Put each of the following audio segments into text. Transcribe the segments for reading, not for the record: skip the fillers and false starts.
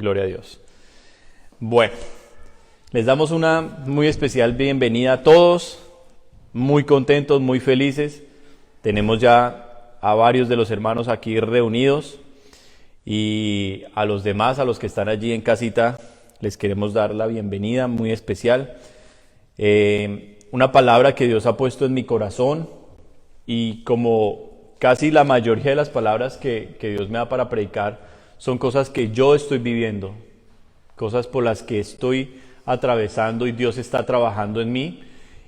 Gloria a Dios. Bueno, les damos una muy especial bienvenida a todos, muy contentos, muy felices. Tenemos ya a varios de los hermanos aquí reunidos y a los demás, a los que están allí en casita, les queremos dar la bienvenida muy especial. Una palabra que Dios ha puesto en mi corazón y como casi la mayoría de las palabras que Dios me da para predicar son cosas que yo estoy viviendo, cosas por las que estoy atravesando y Dios está trabajando en mí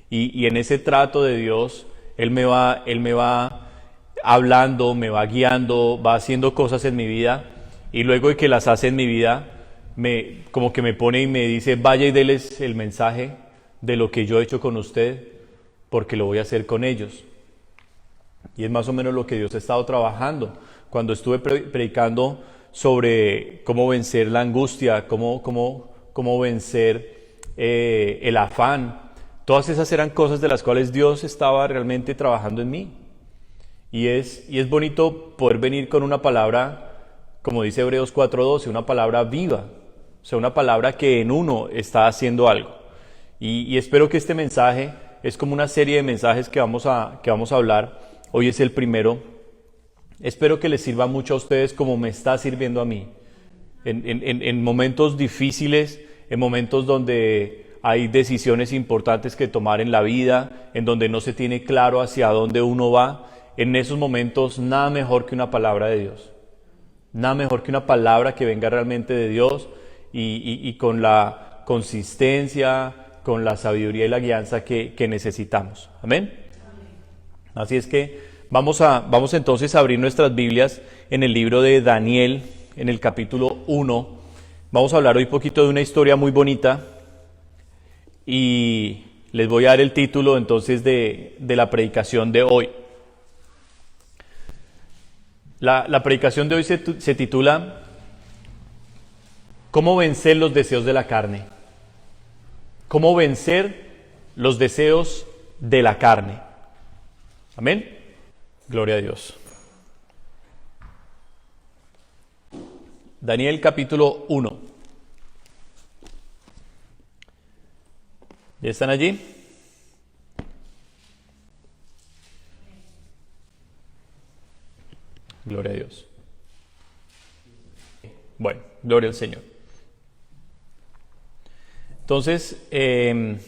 y en ese trato de Dios Él me va hablando, me va guiando, va haciendo cosas en mi vida y luego de que las hace en mi vida como que me pone y me dice vaya y déles el mensaje de lo que yo he hecho con usted porque lo voy a hacer con ellos. Y es más o menos lo que Dios ha estado trabajando. Cuando estuve predicando sobre cómo vencer la angustia, cómo vencer el afán, todas esas eran cosas de las cuales Dios estaba realmente trabajando en mí. Y es bonito poder venir con una palabra, como dice Hebreos 4:12, una palabra viva, o sea, una palabra que en uno está haciendo algo. Y espero que este mensaje es como una serie de mensajes que vamos a hablar. Hoy es el primero. Espero que les sirva mucho a ustedes como me está sirviendo a mí. En momentos difíciles, en momentos donde hay decisiones importantes que tomar en la vida, en donde no se tiene claro hacia dónde uno va, en esos momentos nada mejor que una palabra de Dios. Nada mejor que una palabra que venga realmente de Dios y con la consistencia, con la sabiduría y la guianza que necesitamos. Amén. Así es que vamos entonces a abrir nuestras Biblias en el libro de Daniel, en el capítulo 1. Vamos a hablar hoy un poquito de una historia muy bonita y les voy a dar el título entonces de la predicación de hoy. La predicación de hoy se titula ¿Cómo vencer los deseos de la carne? ¿Cómo vencer los deseos de la carne? Amén. Gloria a Dios. Daniel capítulo 1. ¿Ya están allí? Gloria a Dios. Bueno, gloria al Señor. Entonces, ¿qué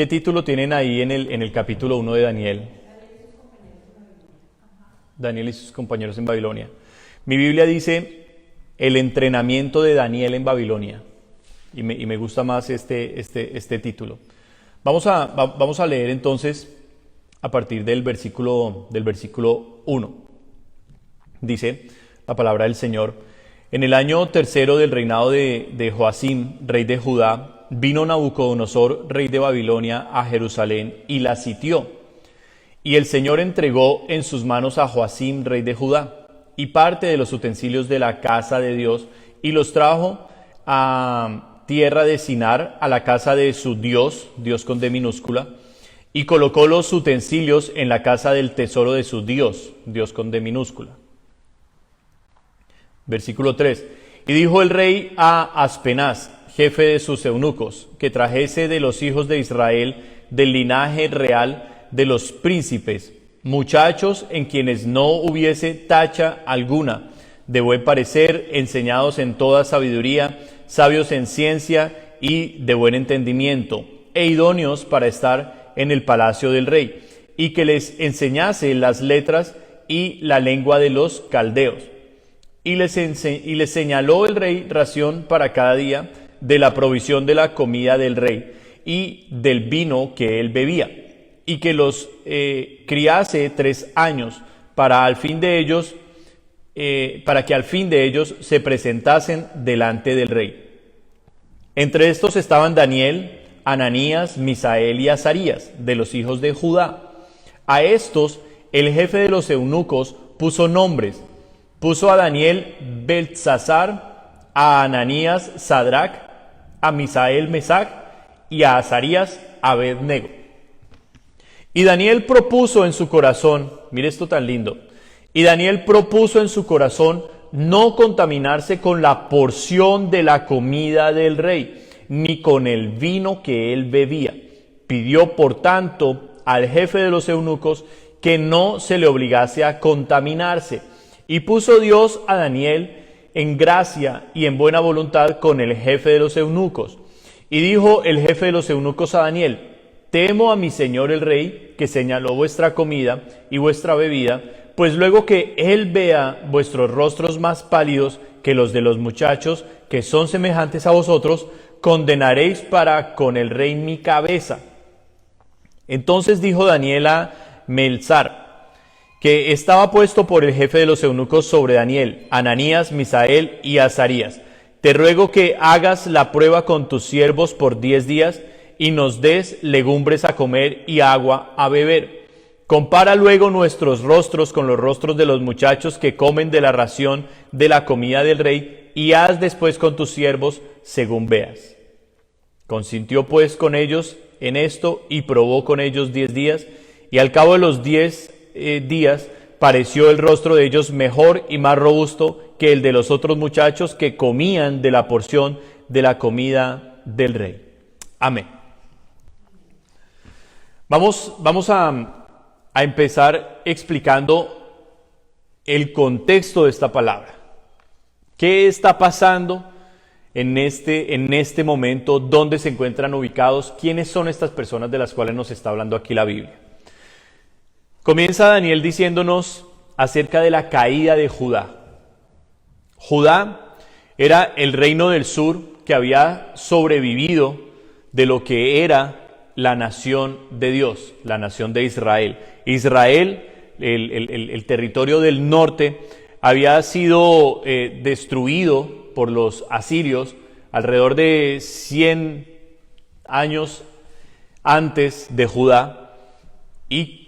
título tienen ahí en el capítulo 1 de Daniel? Daniel y sus compañeros en Babilonia. Mi Biblia dice el entrenamiento de Daniel en Babilonia. Y me gusta más este título. Vamos a leer entonces a partir del versículo 1. Dice la palabra del Señor. En el año tercero del reinado de Joacim, rey de Judá, vino Nabucodonosor, rey de Babilonia, a Jerusalén y la sitió. Y el Señor entregó en sus manos a Joacim, rey de Judá, y parte de los utensilios de la casa de Dios, y los trajo a tierra de Sinar, a la casa de su Dios, Dios con D minúscula, y colocó los utensilios en la casa del tesoro de su Dios, Dios con D minúscula. Versículo 3. Y dijo el rey a Aspenaz, jefe de sus eunucos, que trajese de los hijos de Israel, del linaje real de los príncipes, muchachos en quienes no hubiese tacha alguna, de buen parecer, enseñados en toda sabiduría, sabios en ciencia y de buen entendimiento, e idóneos para estar en el palacio del rey, y que les enseñase las letras y la lengua de los caldeos. Y les señaló el rey ración para cada día de la provisión de la comida del rey y del vino que él bebía, y que los criase 3 años para que al fin de ellos se presentasen delante del rey. Entre estos estaban Daniel, Ananías, Misael y Azarías, de los hijos de Judá. A estos el jefe de los eunucos puso nombres. Puso a Daniel Beltsasar, a Ananías Sadrac, a Misael Mesac y a Azarías Abednego. Y Daniel propuso en su corazón, mire esto tan lindo, y Daniel propuso en su corazón no contaminarse con la porción de la comida del rey, ni con el vino que él bebía. Pidió, por tanto, al jefe de los eunucos que no se le obligase a contaminarse. Y puso Dios a Daniel en gracia y en buena voluntad con el jefe de los eunucos. Y dijo el jefe de los eunucos a Daniel: temo a mi señor el rey, que señaló vuestra comida y vuestra bebida, pues luego que él vea vuestros rostros más pálidos que los de los muchachos que son semejantes a vosotros, condenaréis para con el rey mi cabeza. Entonces dijo Daniel a Melzar, que estaba puesto por el jefe de los eunucos sobre Daniel, Ananías, Misael y Azarías: te ruego que hagas la prueba con tus siervos por 10 días y nos des legumbres a comer y agua a beber. Compara luego nuestros rostros con los rostros de los muchachos que comen de la ración de la comida del rey, y haz después con tus siervos según veas. Consintió pues con ellos en esto y probó con ellos 10 días, y al cabo de los 10 días pareció el rostro de ellos mejor y más robusto que el de los otros muchachos que comían de la porción de la comida del rey. Amén. Vamos a empezar explicando el contexto de esta palabra. ¿Qué está pasando en este momento? ¿Dónde se encuentran ubicados? ¿Quiénes son estas personas de las cuales nos está hablando aquí la Biblia? Comienza Daniel diciéndonos acerca de la caída de Judá. Judá era el reino del sur que había sobrevivido de lo que era la nación de Dios, la nación de Israel. Israel, el territorio del norte, había sido destruido por los asirios alrededor de 100 años antes de Judá, y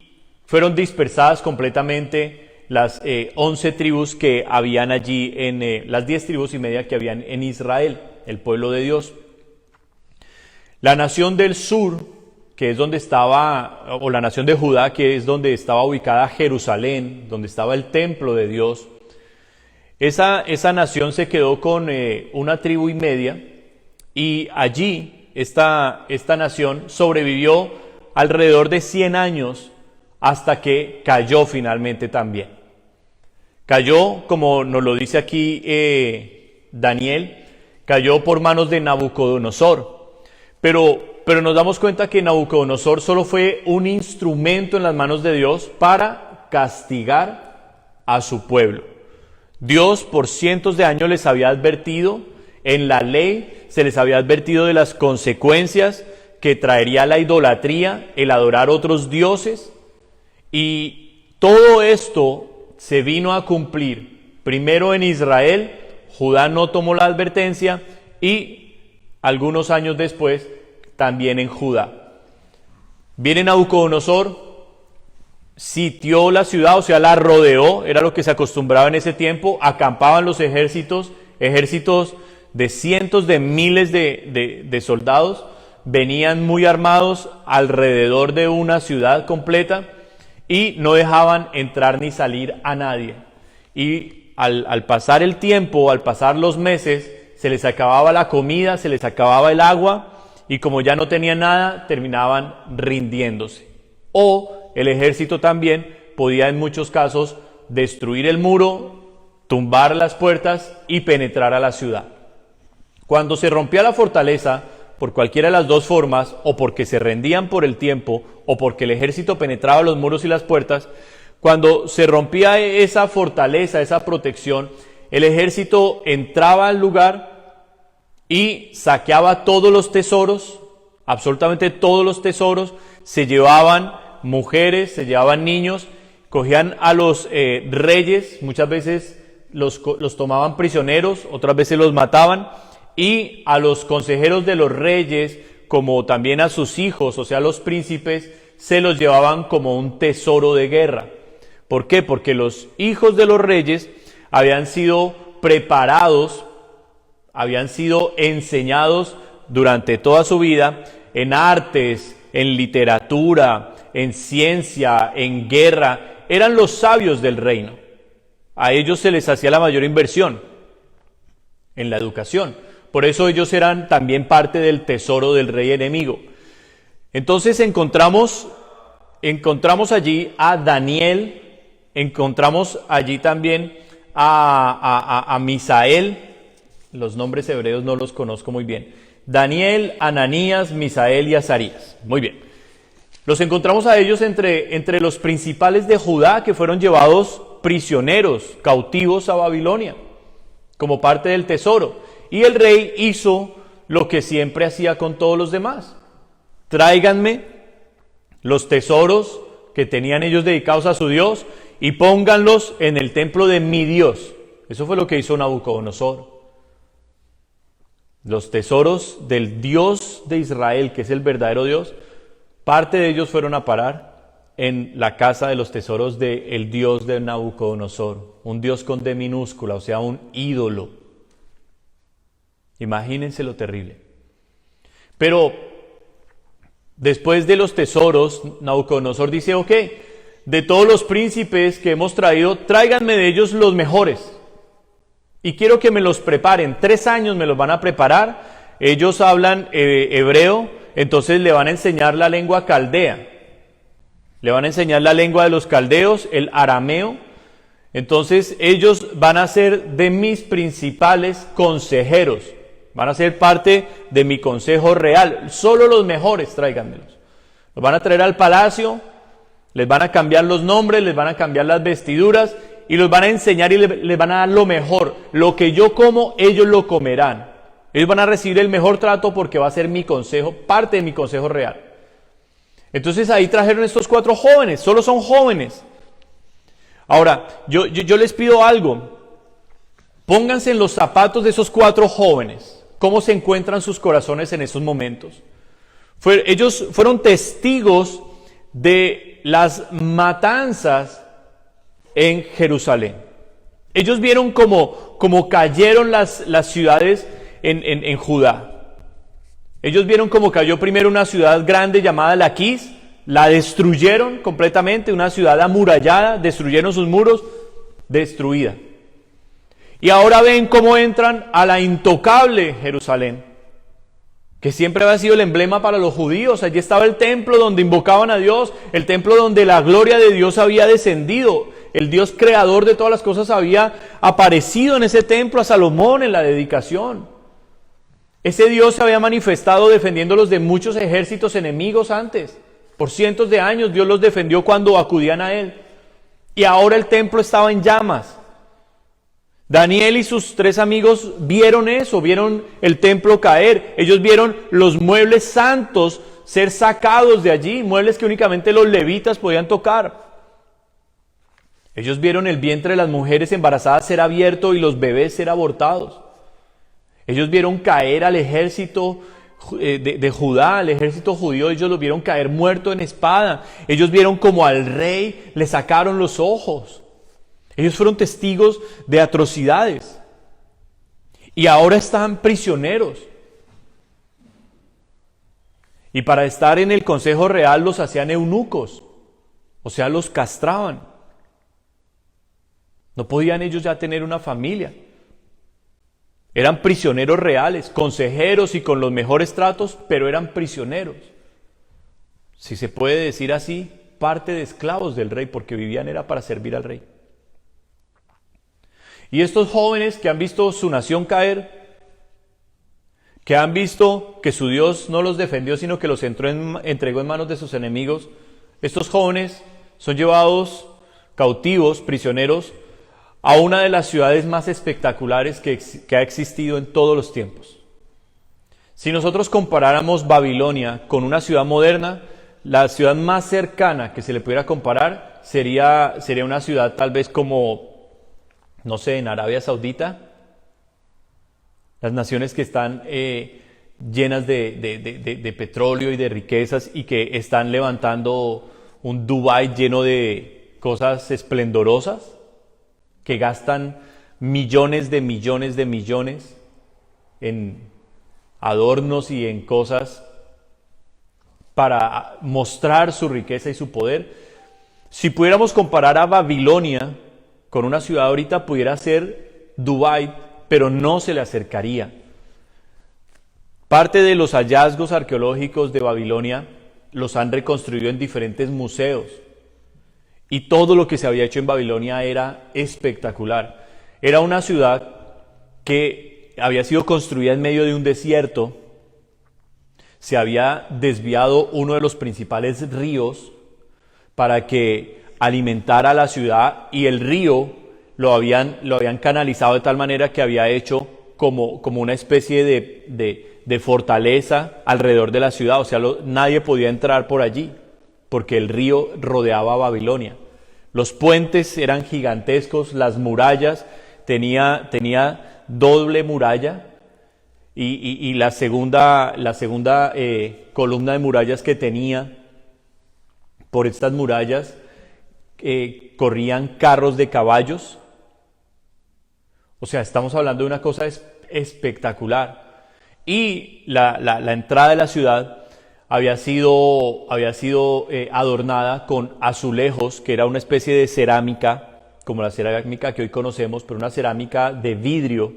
fueron dispersadas completamente las 11 tribus que habían allí, las 10 tribus y media que habían en Israel, el pueblo de Dios. La nación del sur, que es donde estaba, o la nación de Judá, que es donde estaba ubicada Jerusalén, donde estaba el templo de Dios, esa nación se quedó con una tribu y media, y allí esta nación sobrevivió alrededor de 100 años hasta que cayó finalmente también. Cayó, como nos lo dice aquí Daniel, cayó por manos de Nabucodonosor. Pero nos damos cuenta que Nabucodonosor solo fue un instrumento en las manos de Dios para castigar a su pueblo. Dios por cientos de años les había advertido, en la ley se les había advertido de las consecuencias que traería la idolatría, el adorar otros dioses, y todo esto se vino a cumplir primero en Israel. Judá no tomó la advertencia, y algunos años después también en Judá. Viene Nabucodonosor, sitió la ciudad, o sea, la rodeó, era lo que se acostumbraba en ese tiempo. Acampaban los ejércitos de cientos de miles de soldados, venían muy armados alrededor de una ciudad completa y no dejaban entrar ni salir a nadie. Y al pasar el tiempo, al pasar los meses, se les acababa la comida, se les acababa el agua, y como ya no tenían nada, terminaban rindiéndose. O el ejército también podía en muchos casos destruir el muro, tumbar las puertas y penetrar a la ciudad. Cuando se rompía la fortaleza, por cualquiera de las dos formas, o porque se rendían por el tiempo, o porque el ejército penetraba los muros y las puertas, cuando se rompía esa fortaleza, esa protección, el ejército entraba al lugar y saqueaba todos los tesoros, absolutamente todos los tesoros. Se llevaban mujeres, se llevaban niños, cogían a los reyes, muchas veces los tomaban prisioneros, otras veces los mataban, y a los consejeros de los reyes, como también a sus hijos, o sea, los príncipes, se los llevaban como un tesoro de guerra. ¿Por qué? Porque los hijos de los reyes habían sido preparados, habían sido enseñados durante toda su vida en artes, en literatura, en ciencia, en guerra. Eran los sabios del reino. A ellos se les hacía la mayor inversión en la educación. Por eso ellos eran también parte del tesoro del rey enemigo. Entonces encontramos allí a Daniel, encontramos allí también a Misael. Los nombres hebreos no los conozco muy bien. Daniel, Ananías, Misael y Azarías. Muy bien. Los encontramos a ellos entre los principales de Judá que fueron llevados prisioneros, cautivos a Babilonia, como parte del tesoro. Y el rey hizo lo que siempre hacía con todos los demás. Tráiganme los tesoros que tenían ellos dedicados a su Dios y pónganlos en el templo de mi Dios. Eso fue lo que hizo Nabucodonosor. Los tesoros del Dios de Israel, que es el verdadero Dios, parte de ellos fueron a parar en la casa de los tesoros del Dios de Nabucodonosor, un Dios con D minúscula, o sea, un ídolo. Imagínense lo terrible. Pero después de los tesoros, Nabucodonosor dice, ok, de todos los príncipes que hemos traído, tráiganme de ellos los mejores. Y quiero que me los preparen. 3 años me los van a preparar. Ellos hablan hebreo, entonces le van a enseñar la lengua caldea. Le van a enseñar la lengua de los caldeos, el arameo. Entonces ellos van a ser de mis principales consejeros. Van a ser parte de mi consejo real. Solo los mejores tráiganmelos. Los van a traer al palacio, les van a cambiar los nombres, les van a cambiar las vestiduras y los van a enseñar y les van a dar lo mejor. Lo que yo como, ellos lo comerán. Ellos van a recibir el mejor trato porque va a ser mi consejo, parte de mi consejo real. Entonces ahí trajeron estos 4 jóvenes, solo son jóvenes. Ahora, yo les pido algo. Pónganse en los zapatos de esos 4 jóvenes. ¿Cómo se encuentran sus corazones en esos momentos? Ellos fueron testigos de las matanzas en Jerusalén. Ellos vieron cómo cayeron las ciudades en Judá. Ellos vieron cómo cayó primero una ciudad grande llamada Laquis, la destruyeron completamente, una ciudad amurallada, destruyeron sus muros, destruida. Y ahora ven cómo entran a la intocable Jerusalén, que siempre había sido el emblema para los judíos. Allí estaba el templo donde invocaban a Dios, el templo donde la gloria de Dios había descendido. El Dios creador de todas las cosas había aparecido en ese templo a Salomón en la dedicación. Ese Dios se había manifestado defendiéndolos de muchos ejércitos enemigos antes. Por cientos de años Dios los defendió cuando acudían a Él. Y ahora el templo estaba en llamas. Daniel y sus 3 amigos vieron eso, vieron el templo caer. Ellos vieron los muebles santos ser sacados de allí, muebles que únicamente los levitas podían tocar. Ellos vieron el vientre de las mujeres embarazadas ser abierto y los bebés ser abortados. Ellos vieron caer al ejército de Judá, al ejército judío. Ellos los vieron caer muerto en espada. Ellos vieron como al rey le sacaron los ojos. Ellos fueron testigos de atrocidades. Y ahora están prisioneros. Y para estar en el consejo real los hacían eunucos. O sea, los castraban. No podían ellos ya tener una familia. Eran prisioneros reales, consejeros y con los mejores tratos, pero eran prisioneros. Si se puede decir así, parte de esclavos del rey, porque vivían era para servir al rey. Y estos jóvenes que han visto su nación caer, que han visto que su Dios no los defendió, sino que los entregó en manos de sus enemigos, estos jóvenes son llevados cautivos, prisioneros, a una de las ciudades más espectaculares que ha existido en todos los tiempos. Si nosotros comparáramos Babilonia con una ciudad moderna, la ciudad más cercana que se le pudiera comparar sería una ciudad tal vez como, no sé, en Arabia Saudita, las naciones que están llenas de petróleo y de riquezas y que están levantando un Dubái lleno de cosas esplendorosas, que gastan millones de millones de millones en adornos y en cosas para mostrar su riqueza y su poder. Si pudiéramos comparar a Babilonia con una ciudad ahorita pudiera ser Dubái, pero no se le acercaría. Parte de los hallazgos arqueológicos de Babilonia los han reconstruido en diferentes museos. Y todo lo que se había hecho en Babilonia era espectacular. Era una ciudad que había sido construida en medio de un desierto. Se había desviado uno de los principales ríos para que alimentara a la ciudad, y el río lo habían canalizado de tal manera que había hecho como una especie de fortaleza alrededor de la ciudad. O sea, nadie podía entrar por allí, porque el río rodeaba a Babilonia. Los puentes eran gigantescos, las murallas, tenía doble muralla, y la segunda columna de murallas que tenía, por estas murallas corrían carros de caballos. O sea, estamos hablando de una cosa espectacular. Y la entrada de la ciudad había sido adornada con azulejos, que era una especie de cerámica, como la cerámica que hoy conocemos, pero una cerámica de vidrio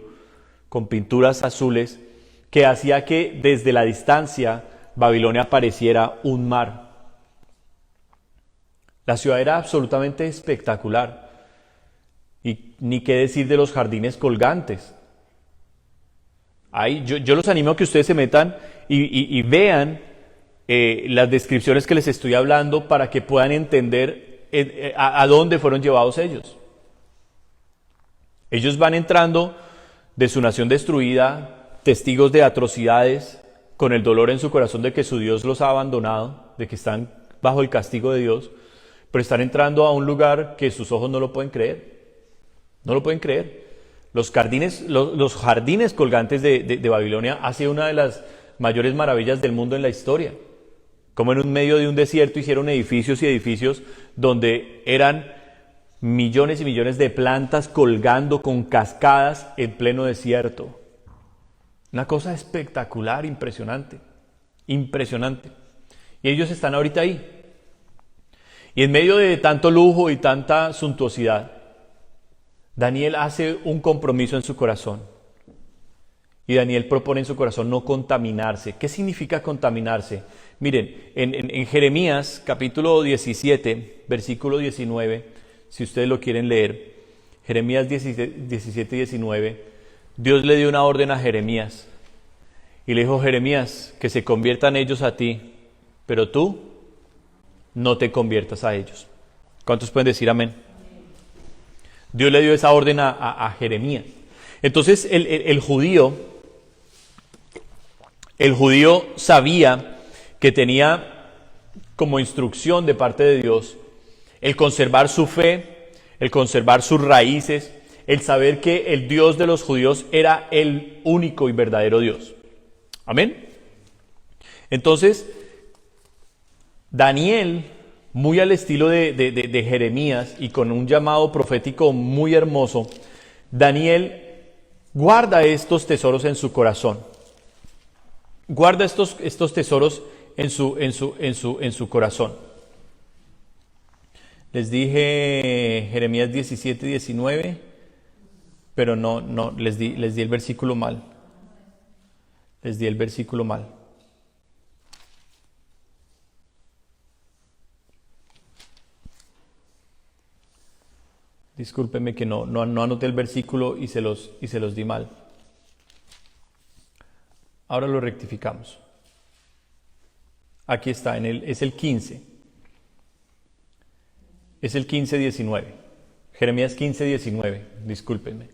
con pinturas azules, que hacía que desde la distancia Babilonia pareciera un mar. La ciudad era absolutamente espectacular. Y ni qué decir de los jardines colgantes. Ahí, yo los animo a que ustedes se metan y vean las descripciones que les estoy hablando, para que puedan entender a dónde fueron llevados ellos. Ellos van entrando de su nación destruida, testigos de atrocidades, con el dolor en su corazón de que su Dios los ha abandonado, de que están bajo el castigo de Dios, pero están entrando a un lugar que sus ojos no lo pueden creer. No lo pueden creer. Los jardines colgantes de Babilonia ha sido una de las mayores maravillas del mundo en la historia. Como en un medio de un desierto hicieron edificios y edificios donde eran millones y millones de plantas colgando con cascadas en pleno desierto. Una cosa espectacular, impresionante. Impresionante. Y ellos están ahorita ahí. Y en medio de tanto lujo y tanta suntuosidad, Daniel hace un compromiso en su corazón. Y Daniel propone en su corazón no contaminarse. ¿Qué significa contaminarse? Miren, en Jeremías capítulo 17, versículo 19, si ustedes lo quieren leer, Jeremías 17 y 19, Dios le dio una orden a Jeremías. Y le dijo: Jeremías, que se conviertan ellos a ti, pero tú no te conviertas a ellos. ¿Cuántos pueden decir amén? Dios le dio esa orden a Jeremías. Entonces el judío sabía que tenía como instrucción de parte de Dios el conservar su fe, el conservar sus raíces, el saber que el Dios de los judíos era el único y verdadero Dios. Amén. Entonces, Daniel, muy al estilo de Jeremías y con un llamado profético muy hermoso, Daniel guarda estos tesoros en su corazón. Guarda estos tesoros en su corazón. Les dije Jeremías 17 y 19, pero no les di el versículo mal. Les di el versículo mal. Discúlpeme que no anoté el versículo y se los di mal. Ahora lo rectificamos. Aquí está, es el 15. Es el 15:19. Jeremías 15:19, discúlpenme.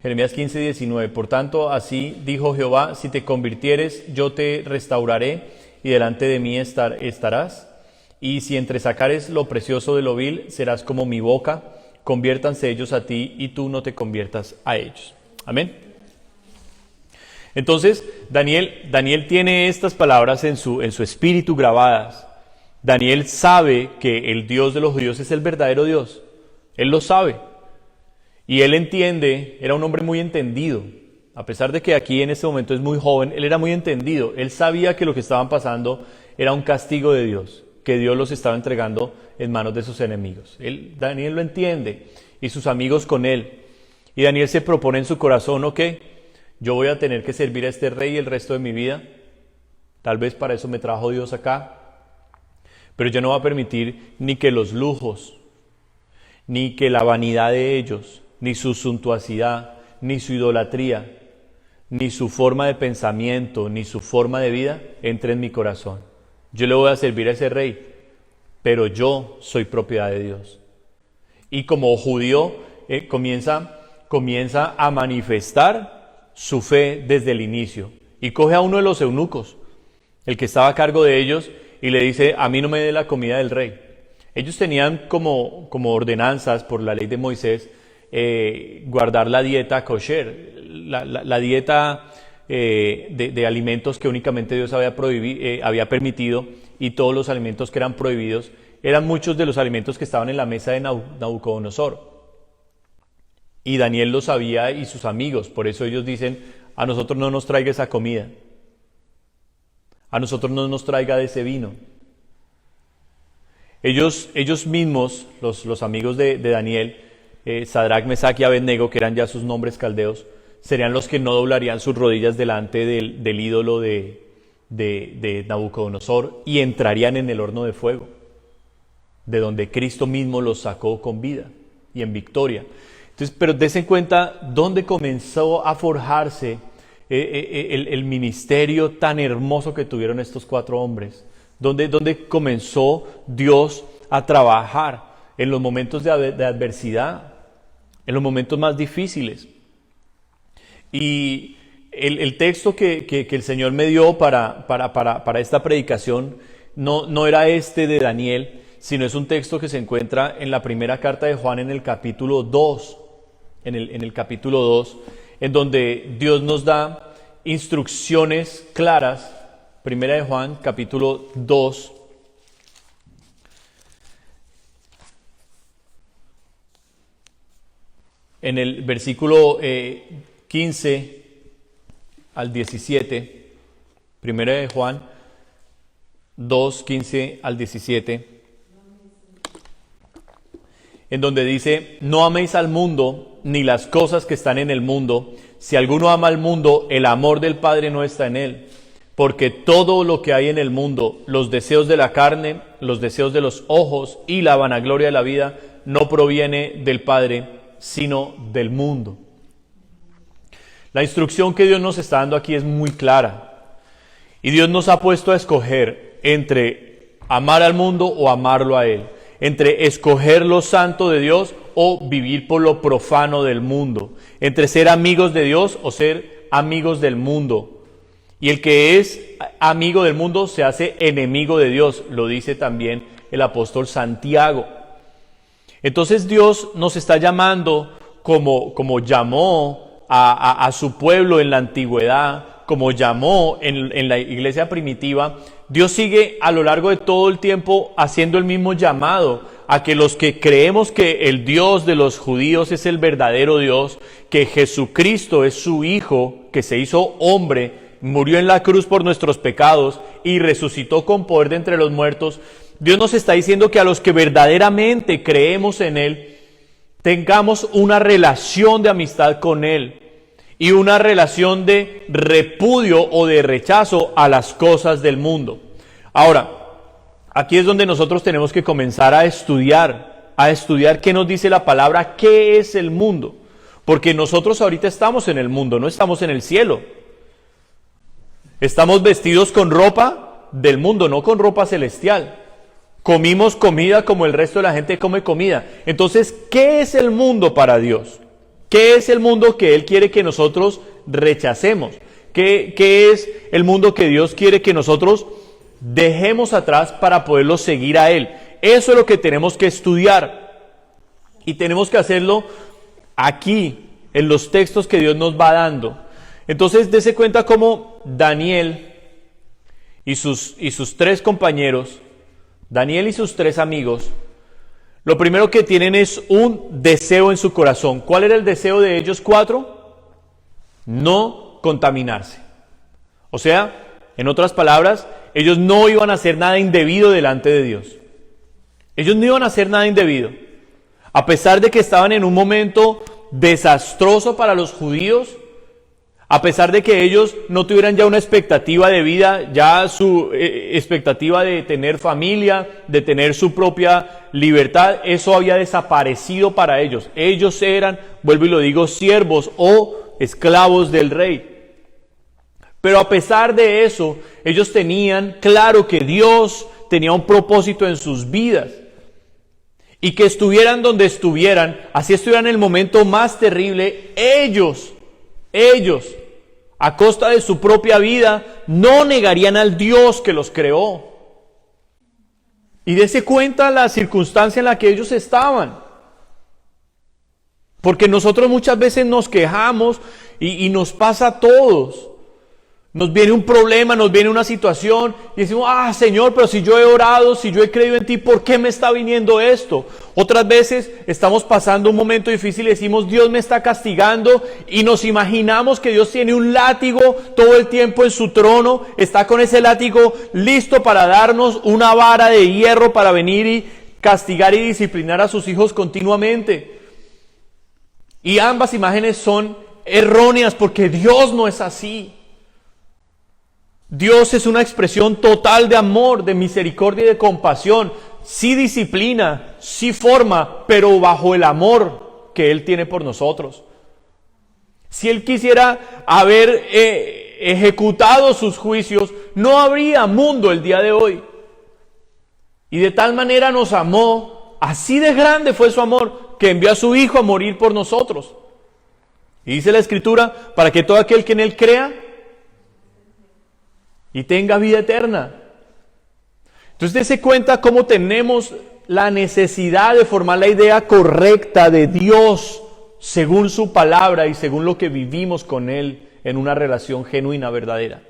Jeremías 15:19. Por tanto, así dijo Jehová: si te convirtieres, yo te restauraré, y delante de mí estarás. Y si entresacares lo precioso de lo vil, serás como mi boca. Conviértanse ellos a ti, y tú no te conviertas a ellos. Amén. Entonces, Daniel tiene estas palabras en su espíritu grabadas. Daniel sabe que el Dios de los judíos es el verdadero Dios. Él lo sabe. Y él entiende, era un hombre muy entendido. A pesar de que aquí en este momento es muy joven, él era muy entendido. Él sabía que lo que estaban pasando era un castigo de Dios, que Dios los estaba entregando en manos de sus enemigos. Daniel lo entiende. y sus amigos con él. Y Daniel se propone en su corazón, ok, yo voy a tener que servir a este rey el resto de mi vida. Tal vez para eso me trajo Dios acá. Pero yo no voy a permitir ni que los lujos, ni que la vanidad de ellos, ni su suntuosidad, ni su idolatría, ni su forma de pensamiento, ni su forma de vida entre en mi corazón. Yo le voy a servir a ese rey, pero yo soy propiedad de Dios. Y como judío comienza a manifestar su fe desde el inicio. Y coge a uno de los eunucos, el que estaba a cargo de ellos, y le dice, a mí no me dé la comida del rey. Ellos tenían como ordenanzas por la ley de Moisés, guardar la dieta kosher, la dieta de alimentos que únicamente Dios había permitido, y todos los alimentos que eran prohibidos eran muchos de los alimentos que estaban en la mesa de Nabucodonosor. Y Daniel lo sabía y sus amigos, por eso ellos dicen, a nosotros no nos traiga esa comida, a nosotros no nos traiga de ese vino. Ellos mismos, los amigos de Daniel, Sadrac, Mesac y Abednego, que eran ya sus nombres caldeos, serían los que no doblarían sus rodillas delante del ídolo de Nabucodonosor y entrarían en el horno de fuego, de donde Cristo mismo los sacó con vida y en victoria. Entonces, pero dense cuenta dónde comenzó a forjarse el ministerio tan hermoso que tuvieron estos 4 hombres, donde comenzó Dios a trabajar en los momentos de adversidad, en los momentos más difíciles. Y el texto que el Señor me dio para esta predicación no era este de Daniel, sino es un texto que se encuentra en la primera carta de Juan en el capítulo 2, en el capítulo 2, en donde Dios nos da instrucciones claras. Primera de Juan, capítulo 2, en el versículo 15 al 17, Primera de Juan 2, 15 al 17, en donde dice, no améis al mundo, ni las cosas que están en el mundo. Si alguno ama al mundo, el amor del Padre no está en él. Porque todo lo que hay en el mundo, los deseos de la carne, los deseos de los ojos y la vanagloria de la vida, no proviene del Padre, sino del mundo. La instrucción que Dios nos está dando aquí es muy clara. Y Dios nos ha puesto a escoger entre amar al mundo o amarlo a Él. Entre escoger lo santo de Dios o vivir por lo profano del mundo. Entre ser amigos de Dios o ser amigos del mundo. Y el que es amigo del mundo se hace enemigo de Dios, lo dice también el apóstol Santiago. Entonces Dios nos está llamando como llamó a su pueblo en la antigüedad, como llamó en la iglesia primitiva. Dios sigue a lo largo de todo el tiempo haciendo el mismo llamado a que los que creemos que el Dios de los judíos es el verdadero Dios, que Jesucristo es su Hijo, que se hizo hombre, murió en la cruz por nuestros pecados y resucitó con poder de entre los muertos. Dios nos está diciendo que a los que verdaderamente creemos en Él, tengamos una relación de amistad con Él y una relación de repudio o de rechazo a las cosas del mundo. Ahora, aquí es donde nosotros tenemos que comenzar a estudiar qué nos dice la palabra, qué es el mundo. Porque nosotros ahorita estamos en el mundo, no estamos en el cielo. Estamos vestidos con ropa del mundo, no con ropa celestial. Comimos comida como el resto de la gente come comida. Entonces, ¿qué es el mundo para Dios? ¿Qué es el mundo que Él quiere que nosotros rechacemos? ¿Qué es el mundo que Dios quiere que nosotros dejemos atrás para poderlo seguir a Él? Eso es lo que tenemos que estudiar. Y tenemos que hacerlo aquí, en los textos que Dios nos va dando. Entonces, dése cuenta cómo Daniel y sus 3 compañeros, Daniel y sus 3 amigos, lo primero que tienen es un deseo en su corazón. ¿Cuál era el deseo de ellos 4? No contaminarse. O sea, en otras palabras, ellos no iban a hacer nada indebido delante de Dios. Ellos no iban a hacer nada indebido. A pesar de que estaban en un momento desastroso para los judíos, a pesar de que ellos no tuvieran ya una expectativa de vida, ya su expectativa de tener familia, de tener su propia libertad, eso había desaparecido para ellos. Ellos eran, vuelvo y lo digo, siervos o esclavos del rey. Pero a pesar de eso, ellos tenían claro que Dios tenía un propósito en sus vidas. Y que estuvieran donde estuvieran, así estuvieran en el momento más terrible, ellos, a costa de su propia vida, no negarían al Dios que los creó. Y dése cuenta la circunstancia en la que ellos estaban. Porque nosotros muchas veces nos quejamos y nos pasa a todos. Nos viene un problema, nos viene una situación y decimos, Señor, pero si yo he orado, si yo he creído en ti, ¿por qué me está viniendo esto? Otras veces estamos pasando un momento difícil y decimos, Dios me está castigando, y nos imaginamos que Dios tiene un látigo todo el tiempo en su trono, está con ese látigo listo para darnos una vara de hierro para venir y castigar y disciplinar a sus hijos continuamente. Y ambas imágenes son erróneas porque Dios no es así. Dios es una expresión total de amor, de misericordia y de compasión. Sí disciplina, sí forma, pero bajo el amor que Él tiene por nosotros. Si Él quisiera haber ejecutado sus juicios, no habría mundo el día de hoy. Y de tal manera nos amó, así de grande fue su amor, que envió a su Hijo a morir por nosotros. Y dice la Escritura, para que todo aquel que en Él crea y tenga vida eterna. Entonces dése cuenta cómo tenemos la necesidad de formar la idea correcta de Dios según su palabra y según lo que vivimos con Él en una relación genuina, verdadera.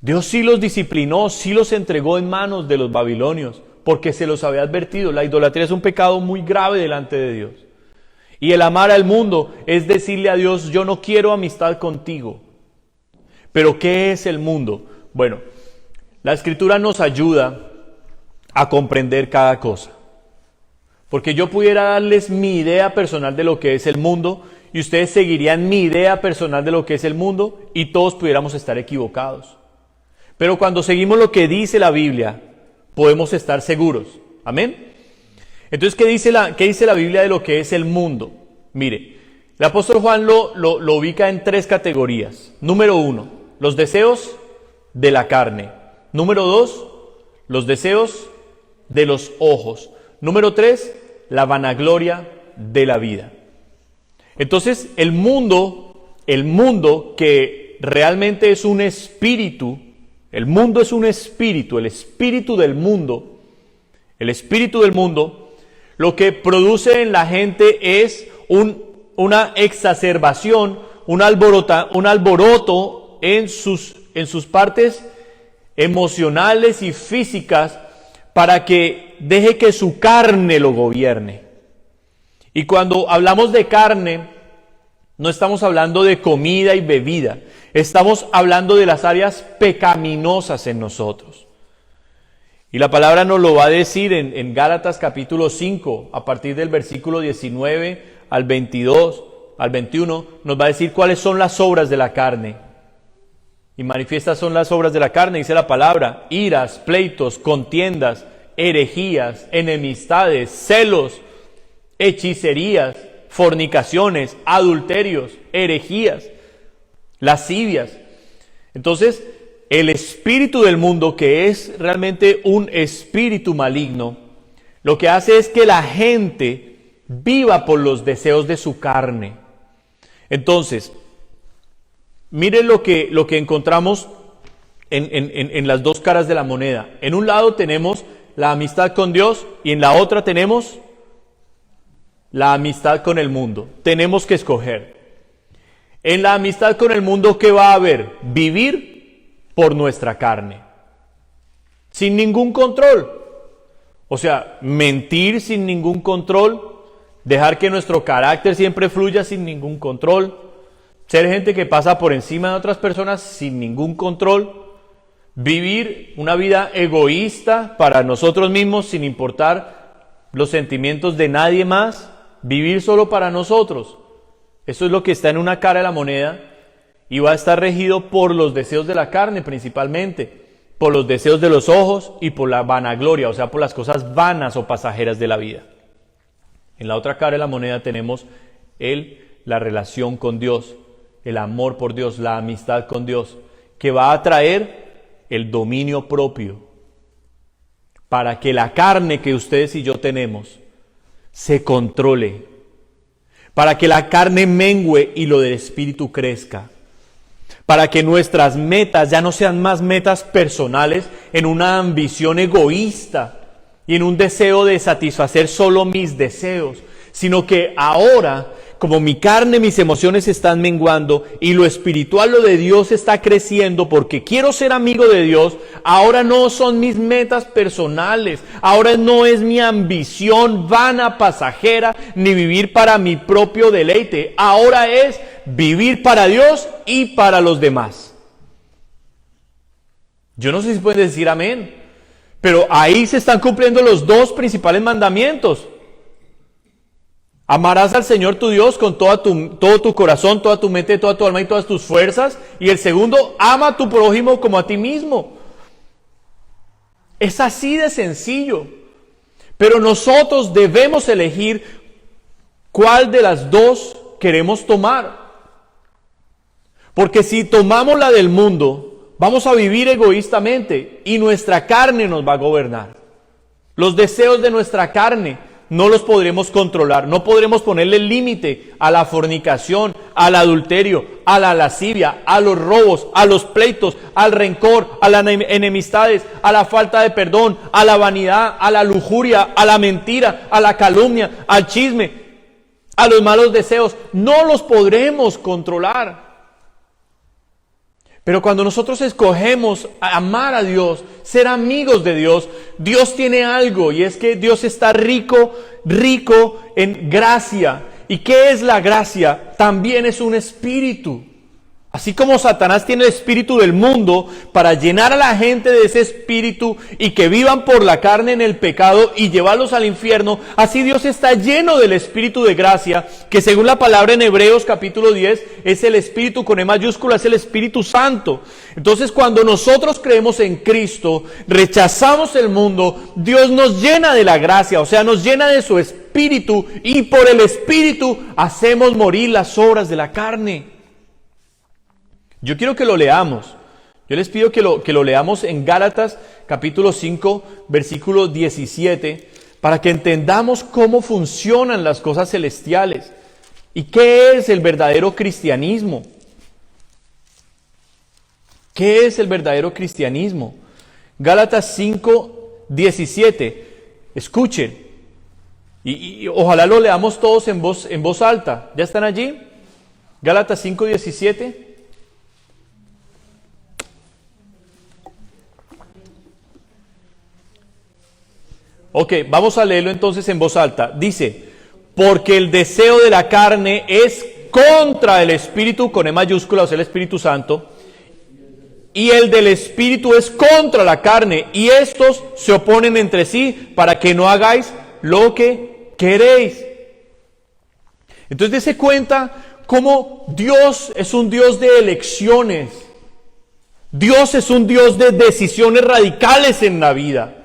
Dios sí los disciplinó, sí los entregó en manos de los babilonios, porque se los había advertido. La idolatría es un pecado muy grave delante de Dios. Y el amar al mundo es decirle a Dios, yo no quiero amistad contigo. Pero ¿qué es el mundo? Bueno, la Escritura nos ayuda a comprender cada cosa. Porque yo pudiera darles mi idea personal de lo que es el mundo, y ustedes seguirían mi idea personal de lo que es el mundo, y todos pudiéramos estar equivocados. Pero cuando seguimos lo que dice la Biblia, podemos estar seguros. ¿Amén? Entonces, ¿qué dice la Biblia de lo que es el mundo? Mire, el apóstol Juan lo ubica en 3 categorías. Número 1, los deseos de la carne. Número 2, los deseos de los ojos. Número 3, la vanagloria de la vida. Entonces, el mundo que realmente es un espíritu, el mundo es un espíritu, el espíritu del mundo, lo que produce en la gente es una exacerbación, un alboroto en sus partes emocionales y físicas para que deje que su carne lo gobierne. Y cuando hablamos de carne, no estamos hablando de comida y bebida, estamos hablando de las áreas pecaminosas en nosotros. Y la palabra nos lo va a decir en Gálatas capítulo 5, a partir del versículo 19 al 22, al 21, nos va a decir cuáles son las obras de la carne. Y manifiestas son las obras de la carne, dice la palabra: iras, pleitos, contiendas, herejías, enemistades, celos, hechicerías, fornicaciones, adulterios, herejías, lascivias. Entonces, el espíritu del mundo, que es realmente un espíritu maligno, lo que hace es que la gente viva por los deseos de su carne. Entonces, miren lo que encontramos en las dos caras de la moneda. En un lado tenemos la amistad con Dios y en la otra tenemos la amistad con el mundo. Tenemos que escoger. En la amistad con el mundo, ¿qué va a haber? Vivir por nuestra carne, sin ningún control. O sea, mentir sin ningún control, dejar que nuestro carácter siempre fluya sin ningún control, ser gente que pasa por encima de otras personas sin ningún control, vivir una vida egoísta para nosotros mismos sin importar los sentimientos de nadie más, vivir solo para nosotros. Eso es lo que está en una cara de la moneda y va a estar regido por los deseos de la carne principalmente, por los deseos de los ojos y por la vanagloria, o sea, por las cosas vanas o pasajeras de la vida. En la otra cara de la moneda tenemos la relación con Dios, el amor por Dios, la amistad con Dios, que va a traer el dominio propio para que la carne que ustedes y yo tenemos se controle, para que la carne mengüe y lo del espíritu crezca, para que nuestras metas ya no sean más metas personales en una ambición egoísta y en un deseo de satisfacer solo mis deseos, sino que ahora, como mi carne, mis emociones están menguando y lo espiritual, lo de Dios está creciendo porque quiero ser amigo de Dios, ahora no son mis metas personales, ahora no es mi ambición vana, pasajera, ni vivir para mi propio deleite, ahora es vivir para Dios y para los demás. Yo no sé si pueden decir amén, pero ahí se están cumpliendo los dos principales mandamientos. Amarás al Señor tu Dios con todo tu corazón, toda tu mente, toda tu alma y todas tus fuerzas. Y el segundo, ama a tu prójimo como a ti mismo. Es así de sencillo. Pero nosotros debemos elegir cuál de las dos queremos tomar. Porque si tomamos la del mundo, vamos a vivir egoístamente y nuestra carne nos va a gobernar. Los deseos de nuestra carne no los podremos controlar, no podremos ponerle límite a la fornicación, al adulterio, a la lascivia, a los robos, a los pleitos, al rencor, a las enemistades, a la falta de perdón, a la vanidad, a la lujuria, a la mentira, a la calumnia, al chisme, a los malos deseos. No los podremos controlar. Pero cuando nosotros escogemos amar a Dios, ser amigos de Dios, Dios tiene algo, y es que Dios está rico en gracia. ¿Y qué es la gracia? También es un espíritu. Así como Satanás tiene el espíritu del mundo para llenar a la gente de ese espíritu y que vivan por la carne en el pecado y llevarlos al infierno, así Dios está lleno del espíritu de gracia, que según la palabra en Hebreos capítulo 10 es el espíritu con E mayúscula, es el Espíritu Santo. Entonces cuando nosotros creemos en Cristo, rechazamos el mundo, Dios nos llena de la gracia, o sea, nos llena de su espíritu, y por el espíritu hacemos morir las obras de la carne. Yo quiero que lo leamos. Yo les pido que lo leamos en Gálatas capítulo 5, versículo 17, para que entendamos cómo funcionan las cosas celestiales y qué es el verdadero cristianismo. ¿Qué es el verdadero cristianismo? Gálatas 5, 17. Escuchen. Y ojalá lo leamos todos en voz alta. ¿Ya están allí? Gálatas 5, 17. Ok, vamos a leerlo entonces en voz alta. Dice, porque el deseo de la carne es contra el Espíritu, con E mayúscula, o sea, el Espíritu Santo, y el del Espíritu es contra la carne, y estos se oponen entre sí para que no hagáis lo que queréis. Entonces dése cuenta cómo Dios es un Dios de elecciones. Dios es un Dios de decisiones radicales en la vida.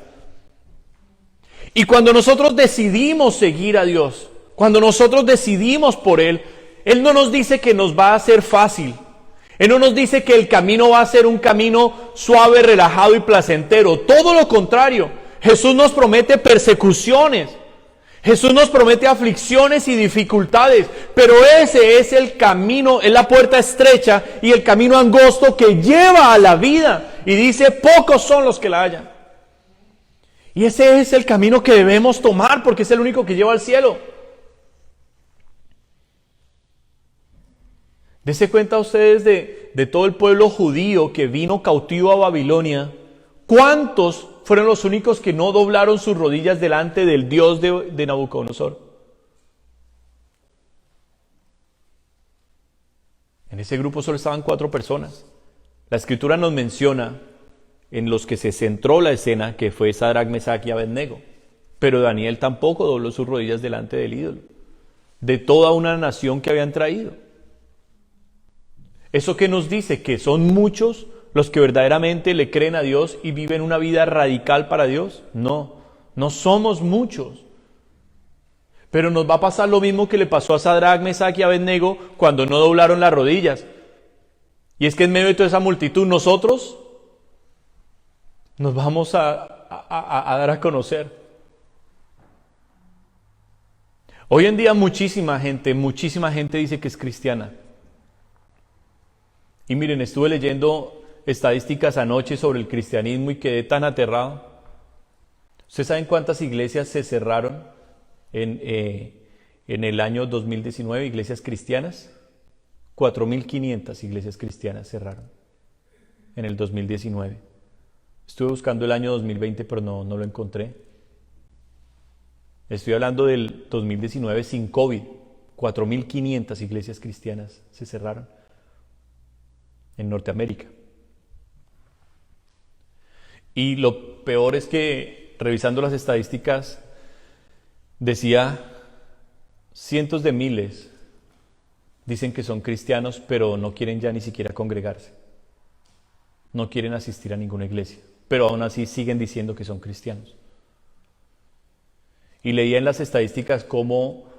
Y cuando nosotros decidimos seguir a Dios, cuando nosotros decidimos por Él, Él no nos dice que nos va a ser fácil. Él no nos dice que el camino va a ser un camino suave, relajado y placentero. Todo lo contrario. Jesús nos promete persecuciones. Jesús nos promete aflicciones y dificultades. Pero ese es el camino, es la puerta estrecha y el camino angosto que lleva a la vida. Y dice, pocos son los que la hallan. Y ese es el camino que debemos tomar porque es el único que lleva al cielo. Dense cuenta ustedes de todo el pueblo judío que vino cautivo a Babilonia. ¿Cuántos fueron los únicos que no doblaron sus rodillas delante del Dios de Nabucodonosor? En ese grupo solo estaban 4 personas. La Escritura nos menciona en los que se centró la escena, que fue Sadrac, Mesach y Abednego. Pero Daniel tampoco dobló sus rodillas delante del ídolo, de toda una nación que habían traído. ¿Eso qué nos dice? Que son muchos los que verdaderamente le creen a Dios y viven una vida radical para Dios. No, no somos muchos. Pero nos va a pasar lo mismo que le pasó a Sadrach, Mesach y Abednego cuando no doblaron las rodillas. Y es que en medio de toda esa multitud nosotros nos vamos a dar a conocer. Hoy en día muchísima gente dice que es cristiana. Y miren, estuve leyendo estadísticas anoche sobre el cristianismo y quedé tan aterrado. ¿Ustedes saben cuántas iglesias se cerraron en el año 2019, iglesias cristianas? 4.500 iglesias cristianas cerraron en el 2019. Estuve buscando el año 2020, pero no lo encontré. Estoy hablando del 2019 sin COVID. 4.500 iglesias cristianas se cerraron en Norteamérica. Y lo peor es que, revisando las estadísticas, decía cientos de miles dicen que son cristianos, pero no quieren ya ni siquiera congregarse. No quieren asistir a ninguna iglesia, pero aún así siguen diciendo que son cristianos. Y leía en las estadísticas cómo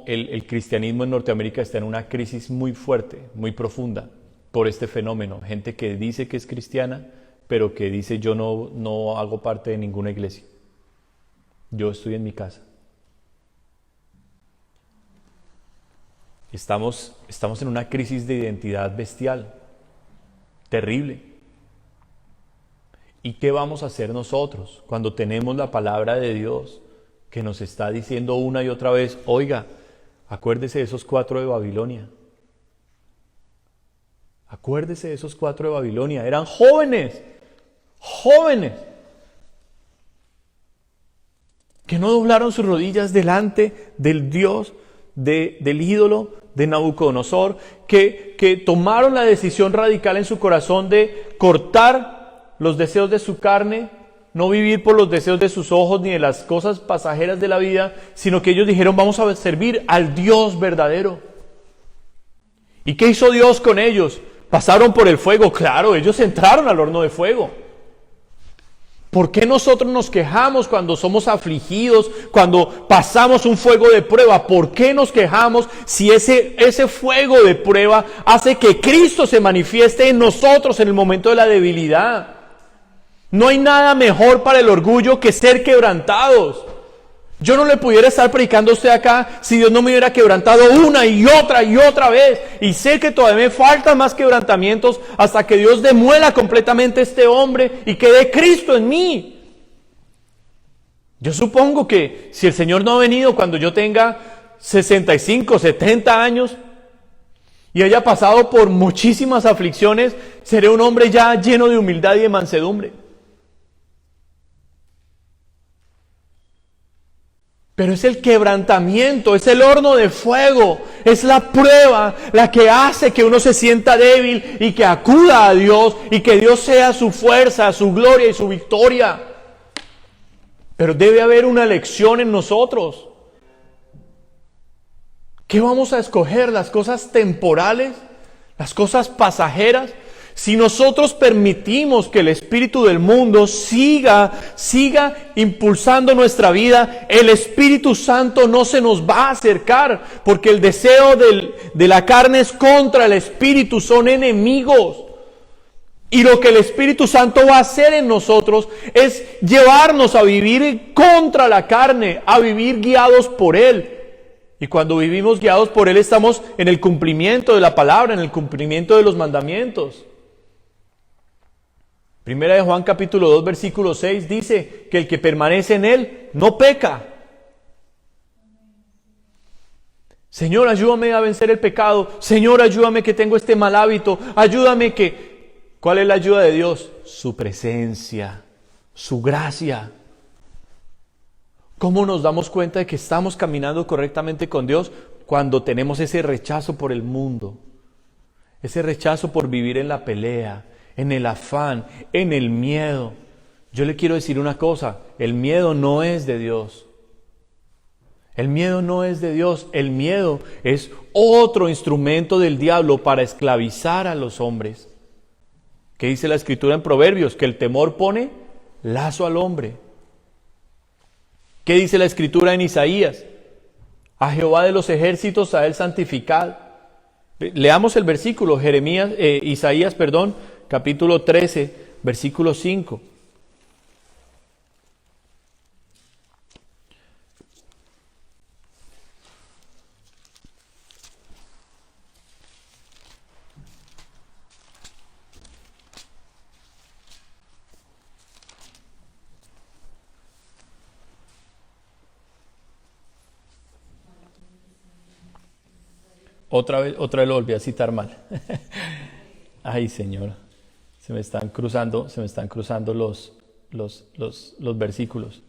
el cristianismo en Norteamérica está en una crisis muy fuerte, muy profunda, por este fenómeno. Gente que dice que es cristiana, pero que dice yo no hago parte de ninguna iglesia. Yo estoy en mi casa. Estamos en una crisis de identidad bestial, terrible. ¿Y qué vamos a hacer nosotros cuando tenemos la palabra de Dios que nos está diciendo una y otra vez, oiga, acuérdese de esos 4 de Babilonia? Acuérdese de esos 4 de Babilonia, eran jóvenes, que no doblaron sus rodillas delante del Dios, del ídolo de Nabucodonosor, que tomaron la decisión radical en su corazón de cortar los deseos de su carne, no vivir por los deseos de sus ojos ni de las cosas pasajeras de la vida, sino que ellos dijeron, vamos a servir al Dios verdadero. ¿Y qué hizo Dios con ellos? ¿Pasaron por el fuego? Claro, ellos entraron al horno de fuego. ¿Por qué nosotros nos quejamos cuando somos afligidos, cuando pasamos un fuego de prueba? ¿Por qué nos quejamos si ese fuego de prueba hace que Cristo se manifieste en nosotros en el momento de la debilidad? No hay nada mejor para el orgullo que ser quebrantados. Yo no le pudiera estar predicando a usted acá si Dios no me hubiera quebrantado una y otra vez. Y sé que todavía me faltan más quebrantamientos hasta que Dios demuela completamente a este hombre y quede Cristo en mí. Yo supongo que si el Señor no ha venido cuando yo tenga 65, 70 años y haya pasado por muchísimas aflicciones, seré un hombre ya lleno de humildad y de mansedumbre. Pero es el quebrantamiento, es el horno de fuego, es la prueba la que hace que uno se sienta débil y que acuda a Dios y que Dios sea su fuerza, su gloria y su victoria. Pero debe haber una elección en nosotros. ¿Qué vamos a escoger? ¿Las cosas temporales? ¿Las cosas pasajeras? Si nosotros permitimos que el espíritu del mundo siga impulsando nuestra vida, el Espíritu Santo no se nos va a acercar, porque el deseo de la carne es contra el Espíritu, son enemigos. Y lo que el Espíritu Santo va a hacer en nosotros es llevarnos a vivir contra la carne, a vivir guiados por Él. Y cuando vivimos guiados por Él estamos en el cumplimiento de la palabra, en el cumplimiento de los mandamientos. Primera de Juan capítulo 2 versículo 6 dice que el que permanece en Él no peca. Señor, ayúdame a vencer el pecado. Señor, ayúdame que tengo este mal hábito. Ayúdame que... ¿Cuál es la ayuda de Dios? Su presencia, su gracia. ¿Cómo nos damos cuenta de que estamos caminando correctamente con Dios? Cuando tenemos ese rechazo por el mundo, ese rechazo por vivir en la pelea, en el afán, en el miedo. Yo le quiero decir una cosa, el miedo no es de Dios. El miedo no es de Dios, el miedo es otro instrumento del diablo para esclavizar a los hombres. ¿Qué dice la Escritura en Proverbios? Que el temor pone lazo al hombre. ¿Qué dice la Escritura en Isaías? A Jehová de los ejércitos, a él santificad. Leamos el versículo, Isaías, capítulo 13, versículo 5. Otra vez lo volví a citar mal. Ay, Señor, se me están cruzando los versículos.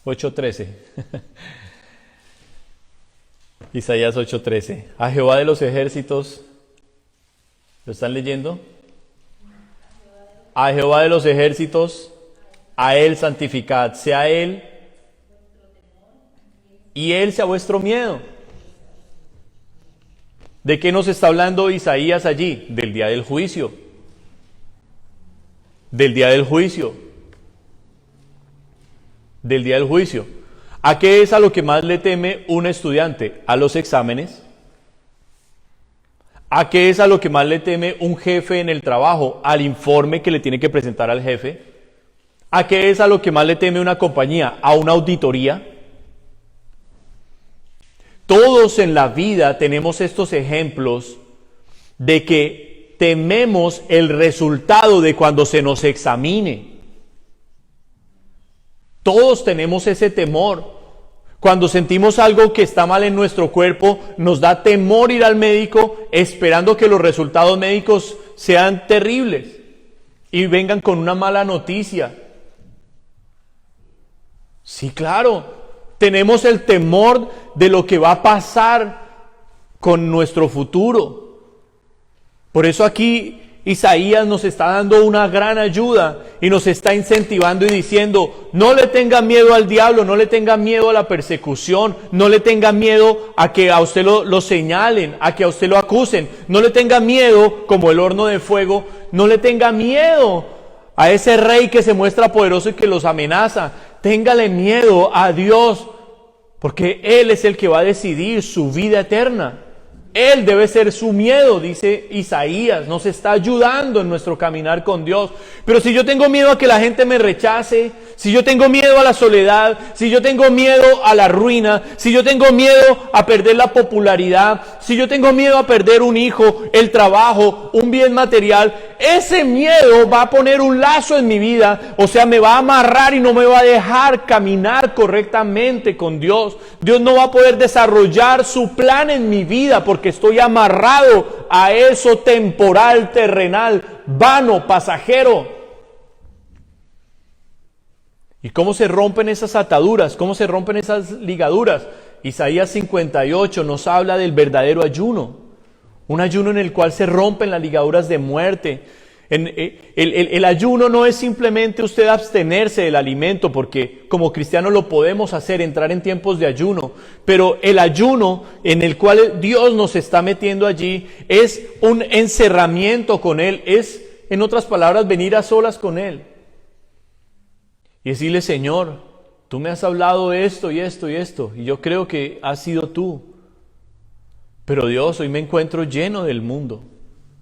(8:13) Isaías 8:13. A Jehová de los ejércitos, ¿lo están leyendo? A Jehová de los ejércitos, a él santificad, sea él y él sea vuestro miedo. ¿De qué nos está hablando Isaías allí? Del día del juicio. Del día del juicio. Del día del juicio. ¿A qué es a lo que más le teme un estudiante? A los exámenes. ¿A qué es a lo que más le teme un jefe en el trabajo? Al informe que le tiene que presentar al jefe. ¿A qué es a lo que más le teme una compañía? A una auditoría. Todos en la vida tenemos estos ejemplos de que tememos el resultado de cuando se nos examine. Todos tenemos ese temor. Cuando sentimos algo que está mal en nuestro cuerpo, nos da temor ir al médico esperando que los resultados médicos sean terribles y vengan con una mala noticia. Sí, claro. Tenemos el temor de lo que va a pasar con nuestro futuro. Por eso aquí Isaías nos está dando una gran ayuda y nos está incentivando y diciendo, no le tenga miedo al diablo, no le tenga miedo a la persecución, no le tenga miedo a que a usted lo señalen, a que a usted lo acusen, no le tenga miedo como el horno de fuego, no le tenga miedo a ese rey que se muestra poderoso y que los amenaza. Téngale miedo a Dios, porque Él es el que va a decidir su vida eterna. Él debe ser su miedo, dice Isaías. Nos está ayudando en nuestro caminar con Dios. Pero si yo tengo miedo a que la gente me rechace, si yo tengo miedo a la soledad, si yo tengo miedo a la ruina, si yo tengo miedo a perder la popularidad, si yo tengo miedo a perder un hijo, el trabajo, un bien material, ese miedo va a poner un lazo en mi vida, o sea, me va a amarrar y no me va a dejar caminar correctamente con Dios. Dios no va a poder desarrollar su plan en mi vida porque estoy amarrado a eso temporal, terrenal, vano, pasajero. ¿Y cómo se rompen esas ataduras? ¿Cómo se rompen esas ligaduras? Isaías 58 nos habla del verdadero ayuno. Un ayuno en el cual se rompen las ligaduras de muerte. El ayuno no es simplemente usted abstenerse del alimento, porque como cristianos lo podemos hacer, entrar en tiempos de ayuno. Pero el ayuno en el cual Dios nos está metiendo allí es un encerramiento con Él. Es, en otras palabras, venir a solas con Él. Y decirle, Señor, tú me has hablado esto y esto y esto, y yo creo que has sido tú. Pero Dios, hoy me encuentro lleno del mundo,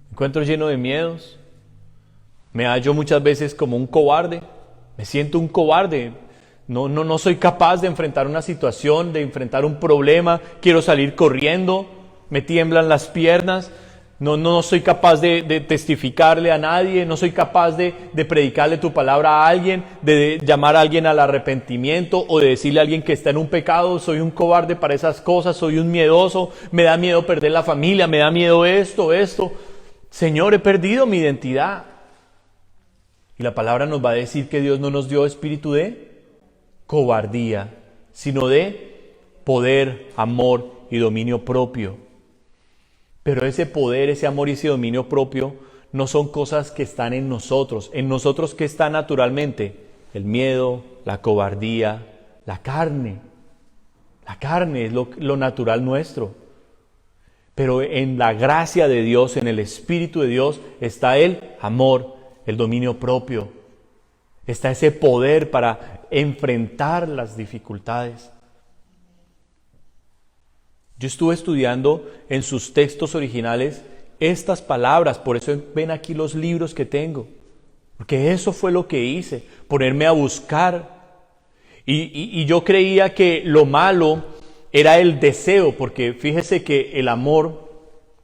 me encuentro lleno de miedos, me hallo muchas veces como un cobarde, me siento un cobarde, no soy capaz de enfrentar una situación, de enfrentar un problema, quiero salir corriendo, me tiemblan las piernas. No soy capaz de testificarle a nadie, no soy capaz de predicarle tu palabra a alguien, de llamar a alguien al arrepentimiento o de decirle a alguien que está en un pecado. Soy un cobarde para esas cosas, soy un miedoso, me da miedo perder la familia, me da miedo esto. Señor, he perdido mi identidad. Y la palabra nos va a decir que Dios no nos dio espíritu de cobardía, sino de poder, amor y dominio propio. Pero ese poder, ese amor y ese dominio propio no son cosas que están en nosotros. En nosotros, ¿qué está naturalmente? El miedo, la cobardía, la carne. La carne es lo natural nuestro. Pero en la gracia de Dios, en el Espíritu de Dios, está el amor, el dominio propio. Está ese poder para enfrentar las dificultades. Yo estuve estudiando en sus textos originales estas palabras, por eso ven aquí los libros que tengo. Porque eso fue lo que hice, ponerme a buscar. Y yo creía que lo malo era el deseo, porque fíjese que el amor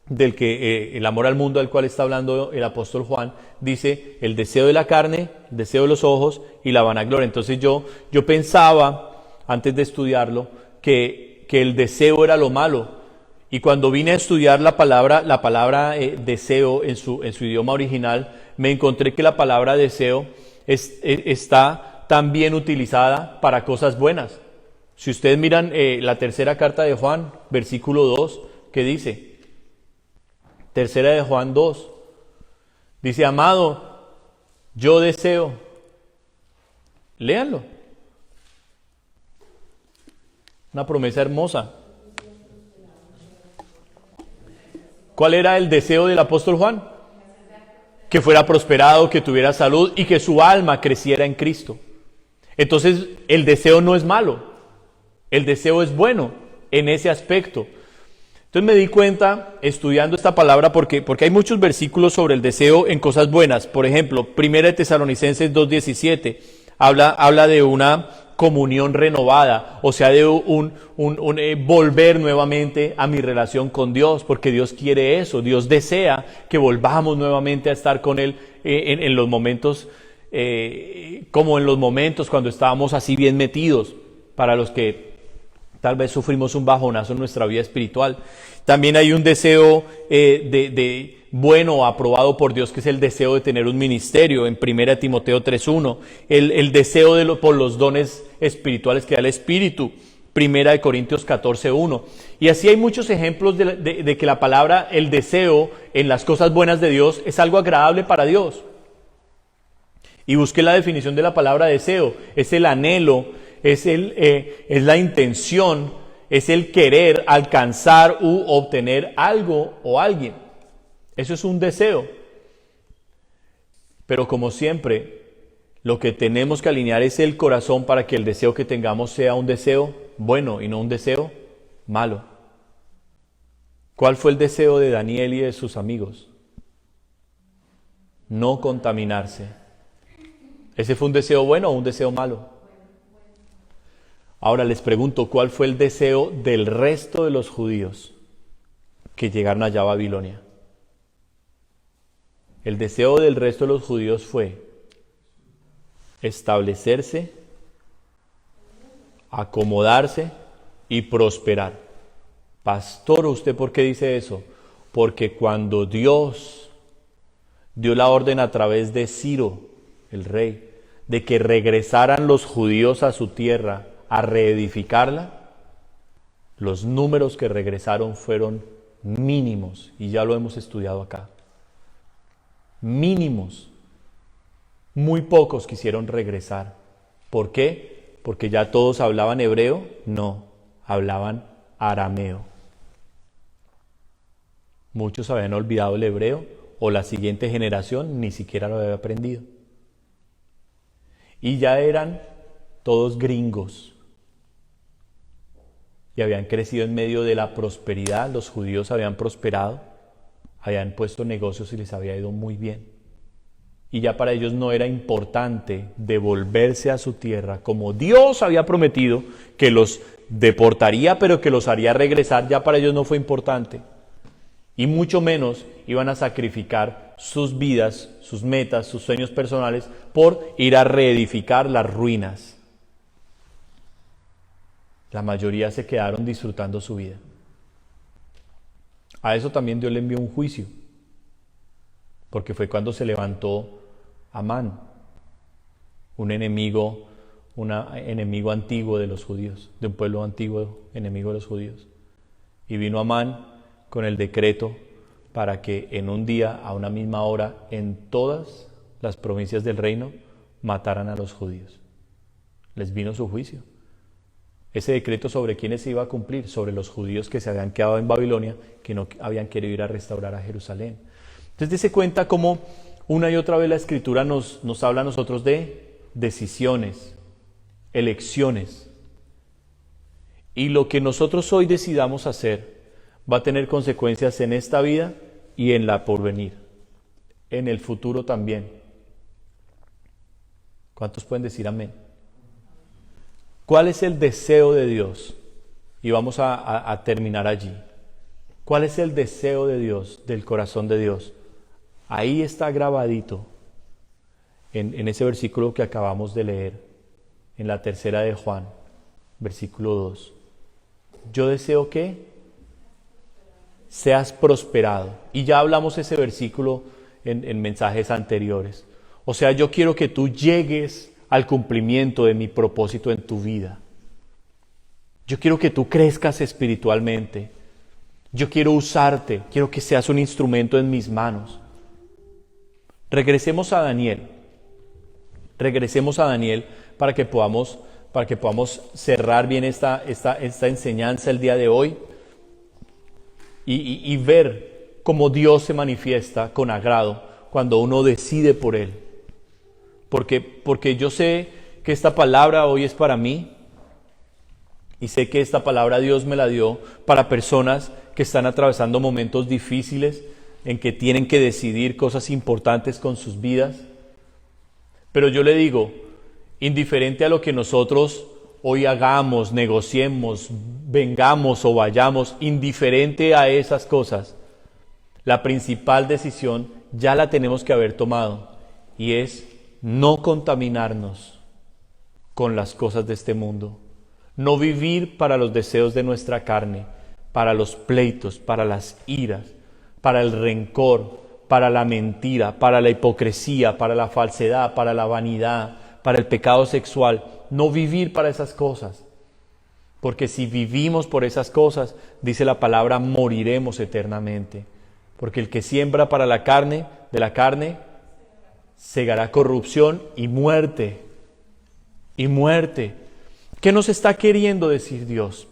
el amor al mundo al cual está hablando el apóstol Juan, dice el deseo de la carne, el deseo de los ojos y la vanagloria. Entonces yo pensaba, antes de estudiarlo, que el deseo era lo malo. Y cuando vine a estudiar la palabra deseo en su idioma original, me encontré que la palabra deseo está también utilizada para cosas buenas. Si ustedes miran la tercera carta de Juan, versículo 2, ¿qué dice? Tercera de Juan 2, dice, amado, yo deseo. Léanlo. Una promesa hermosa. ¿Cuál era el deseo del apóstol Juan? Que fuera prosperado, que tuviera salud y que su alma creciera en Cristo. Entonces, el deseo no es malo. El deseo es bueno en ese aspecto. Entonces me di cuenta, estudiando esta palabra, porque hay muchos versículos sobre el deseo en cosas buenas. Por ejemplo, 1 de Tesalonicenses 2:17 habla de una comunión renovada, o sea, de un volver nuevamente a mi relación con Dios, porque Dios quiere eso. Dios desea que volvamos nuevamente a estar con Él en los momentos, como en los momentos cuando estábamos así bien metidos, para los que tal vez sufrimos un bajonazo en nuestra vida espiritual. También hay un deseo de bueno, aprobado por Dios, que es el deseo de tener un ministerio, en 1 Timoteo 3:1. El deseo por los dones espirituales que da el Espíritu, 1 Corintios 14:1. Y así hay muchos ejemplos de que la palabra, el deseo en las cosas buenas de Dios, es algo agradable para Dios. Y busqué la definición de la palabra deseo, es el anhelo, es la intención, es el querer alcanzar u obtener algo o alguien. Eso es un deseo. Pero como siempre, lo que tenemos que alinear es el corazón para que el deseo que tengamos sea un deseo bueno y no un deseo malo. ¿Cuál fue el deseo de Daniel y de sus amigos? No contaminarse. ¿Ese fue un deseo bueno o un deseo malo? Ahora les pregunto, ¿cuál fue el deseo del resto de los judíos que llegaron allá a Babilonia? El deseo del resto de los judíos fue establecerse, acomodarse y prosperar. Pastor, ¿usted por qué dice eso? Porque cuando Dios dio la orden a través de Ciro, el rey, de que regresaran los judíos a su tierra a reedificarla, los números que regresaron fueron mínimos, y ya lo hemos estudiado acá. Mínimos. Muy pocos quisieron regresar. ¿Por qué? ¿Porque ya todos hablaban hebreo? No, hablaban arameo. Muchos habían olvidado el hebreo, o la siguiente generación ni siquiera lo había aprendido. Y ya eran todos gringos. Y habían crecido en medio de la prosperidad. Los judíos habían prosperado, habían puesto negocios y les había ido muy bien. Y ya para ellos no era importante devolverse a su tierra, como Dios había prometido que los deportaría, pero que los haría regresar. Ya para ellos no fue importante. Y mucho menos iban a sacrificar sus vidas, sus metas, sus sueños personales por ir a reedificar las ruinas. La mayoría se quedaron disfrutando su vida. A eso también Dios le envió un juicio, porque fue cuando se levantó Amán, un enemigo antiguo de los judíos, de un pueblo antiguo enemigo de los judíos. Y vino Amán con el decreto para que en un día, a una misma hora, en todas las provincias del reino, mataran a los judíos. Les vino su juicio. Ese decreto sobre quiénes se iba a cumplir, sobre los judíos que se habían quedado en Babilonia, que no habían querido ir a restaurar a Jerusalén. Entonces, dése cuenta cómo una y otra vez la Escritura nos habla a nosotros de decisiones, elecciones. Y lo que nosotros hoy decidamos hacer va a tener consecuencias en esta vida y en la porvenir, en el futuro también. ¿Cuántos pueden decir amén? ¿Cuál es el deseo de Dios? Y vamos a terminar allí. ¿Cuál es el deseo de Dios, del corazón de Dios? Ahí está grabadito en ese versículo que acabamos de leer, en la 3 de Juan, versículo 2. Yo deseo que seas prosperado. Y ya hablamos ese versículo en mensajes anteriores. O sea, yo quiero que tú llegues al cumplimiento de mi propósito en tu vida. Yo quiero que tú crezcas espiritualmente. Yo quiero usarte, quiero que seas un instrumento en mis manos. Regresemos a Daniel. Regresemos a Daniel para que podamos cerrar bien esta enseñanza el día de hoy y ver cómo Dios se manifiesta con agrado cuando uno decide por Él. Porque yo sé que esta palabra hoy es para mí y sé que esta palabra Dios me la dio para personas que están atravesando momentos difíciles en que tienen que decidir cosas importantes con sus vidas. Pero yo le digo, indiferente a lo que nosotros hoy hagamos, negociemos, vengamos o vayamos, indiferente a esas cosas, la principal decisión ya la tenemos que haber tomado y es no contaminarnos con las cosas de este mundo, no vivir para los deseos de nuestra carne, para los pleitos, para las iras, para el rencor, para la mentira, para la hipocresía, para la falsedad, para la vanidad, para el pecado sexual. No vivir para esas cosas, porque si vivimos por esas cosas, dice la palabra, moriremos eternamente. Porque el que siembra para la carne, de la carne, segará corrupción y muerte. Y muerte. ¿Qué nos está queriendo decir Dios?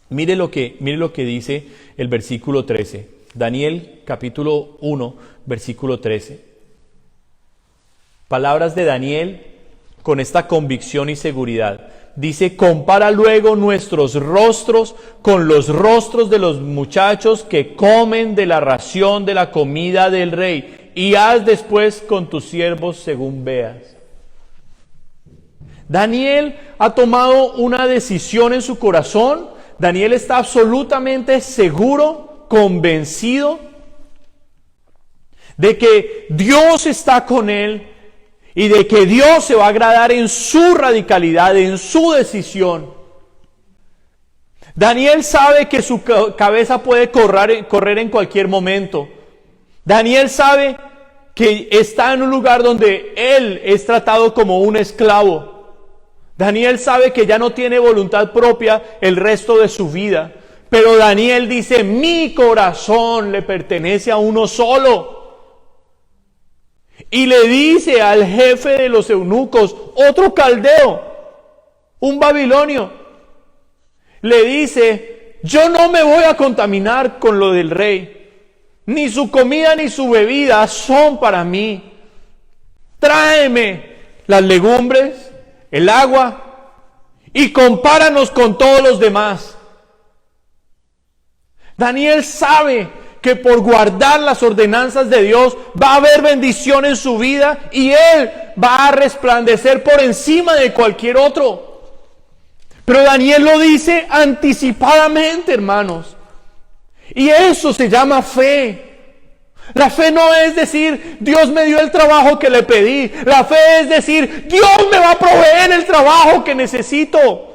Mire lo que dice el versículo 13. Daniel capítulo 1, versículo 13. Palabras de Daniel con esta convicción y seguridad. Dice, compara luego nuestros rostros con los rostros de los muchachos que comen de la ración de la comida del rey, y haz después con tus siervos según veas. Daniel ha tomado una decisión en su corazón. Daniel está absolutamente seguro, convencido de que Dios está con él y de que Dios se va a agradar en su radicalidad, en su decisión. Daniel sabe que su cabeza puede correr en cualquier momento. Daniel sabe que está en un lugar donde él es tratado como un esclavo. Daniel sabe que ya no tiene voluntad propia el resto de su vida. Pero Daniel dice, mi corazón le pertenece a uno solo. Y le dice al jefe de los eunucos, otro caldeo, un babilonio, le dice, yo no me voy a contaminar con lo del rey, ni su comida ni su bebida son para mí. Tráeme las legumbres, el agua, y compáranos con todos los demás. Daniel sabe que por guardar las ordenanzas de Dios va a haber bendición en su vida y él va a resplandecer por encima de cualquier otro. Pero Daniel lo dice anticipadamente, hermanos. Y eso se llama fe. La fe no es decir, Dios me dio el trabajo que le pedí. La fe es decir, Dios me va a proveer el trabajo que necesito.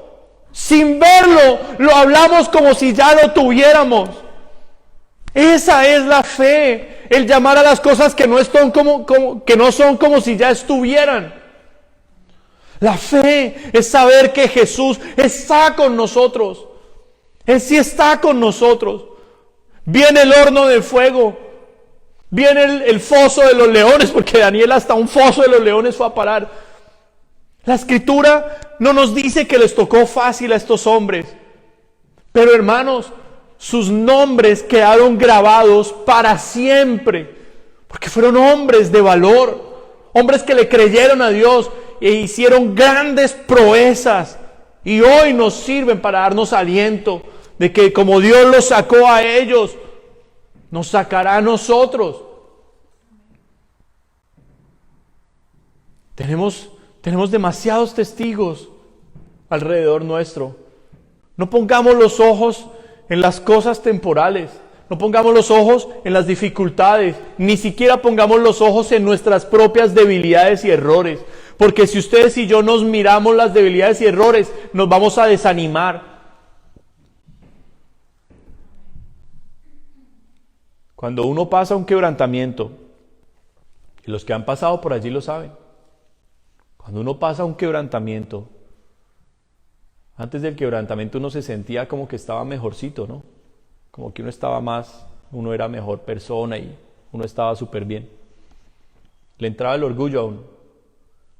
Sin verlo, lo hablamos como si ya lo tuviéramos. Esa es la fe, el llamar a las cosas que no son como si ya estuvieran. La fe es saber que Jesús está con nosotros. Él sí está con nosotros. viene el horno de fuego, viene el foso de los leones, porque Daniel hasta un foso de los leones fue a parar. La Escritura no nos dice que les tocó fácil a estos hombres, pero hermanos, sus nombres quedaron grabados para siempre, porque fueron hombres de valor, hombres que le creyeron a Dios e hicieron grandes proezas, y hoy nos sirven para darnos aliento de que como Dios los sacó a ellos, nos sacará a nosotros. Tenemos demasiados testigos alrededor nuestro. No pongamos los ojos en las cosas temporales, no pongamos los ojos en las dificultades, ni siquiera pongamos los ojos en nuestras propias debilidades y errores, porque si ustedes y yo nos miramos las debilidades y errores, nos vamos a desanimar. Cuando uno pasa un quebrantamiento, y los que han pasado por allí lo saben, cuando uno pasa un quebrantamiento, antes del quebrantamiento uno se sentía como que estaba mejorcito, ¿no? Como que uno estaba más, uno era mejor persona y uno estaba súper bien. Le entraba el orgullo a uno.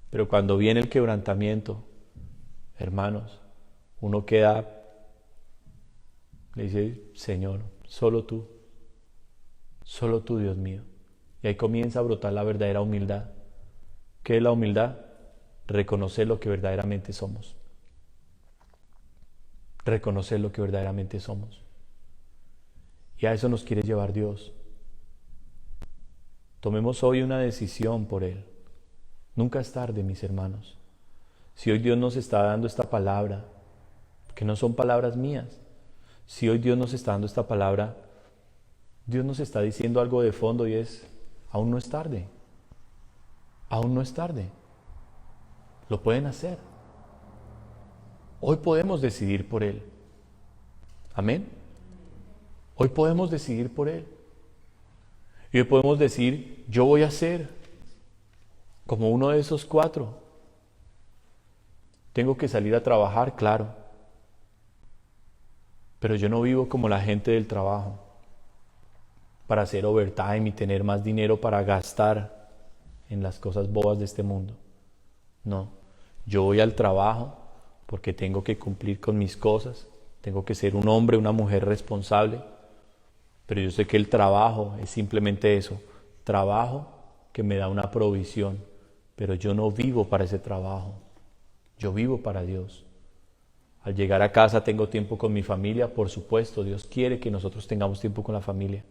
Pero cuando viene el quebrantamiento, hermanos, uno queda, le dice, Señor, solo tú, Dios mío. Y ahí comienza a brotar la verdadera humildad. ¿Qué es la humildad? Reconocer lo que verdaderamente somos. Reconocer lo que verdaderamente somos. Y a eso nos quiere llevar Dios. Tomemos hoy una decisión por Él. Nunca es tarde, mis hermanos. Si hoy Dios nos está dando esta palabra, que no son palabras mías, si hoy Dios nos está dando esta palabra, Dios nos está diciendo algo de fondo y es, aún no es tarde. Aún no es tarde. Lo pueden hacer. Hoy podemos decidir por Él. Amén. Hoy podemos decidir por Él. Y hoy podemos decir, yo voy a ser como uno de esos 4. Tengo que salir a trabajar, claro. Pero yo no vivo como la gente del trabajo, para hacer overtime y tener más dinero para gastar en las cosas bobas de este mundo. No, yo voy al trabajo porque tengo que cumplir con mis cosas, tengo que ser un hombre, una mujer responsable, pero yo sé que el trabajo es simplemente eso, trabajo que me da una provisión, pero yo no vivo para ese trabajo, yo vivo para Dios. Al llegar a casa tengo tiempo con mi familia, por supuesto, Dios quiere que nosotros tengamos tiempo con la familia,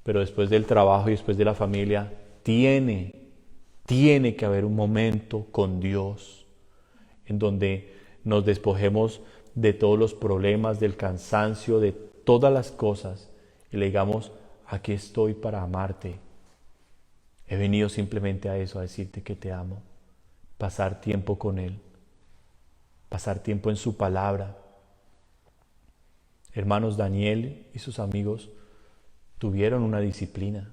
pero después del trabajo y después de la familia, tiene que haber un momento con Dios, en donde nos despojemos de todos los problemas, del cansancio, de todas las cosas, y le digamos, aquí estoy para amarte. He venido simplemente a eso, a decirte que te amo, pasar tiempo con Él, pasar tiempo en su palabra. Hermanos, Daniel y sus amigos tuvieron una disciplina.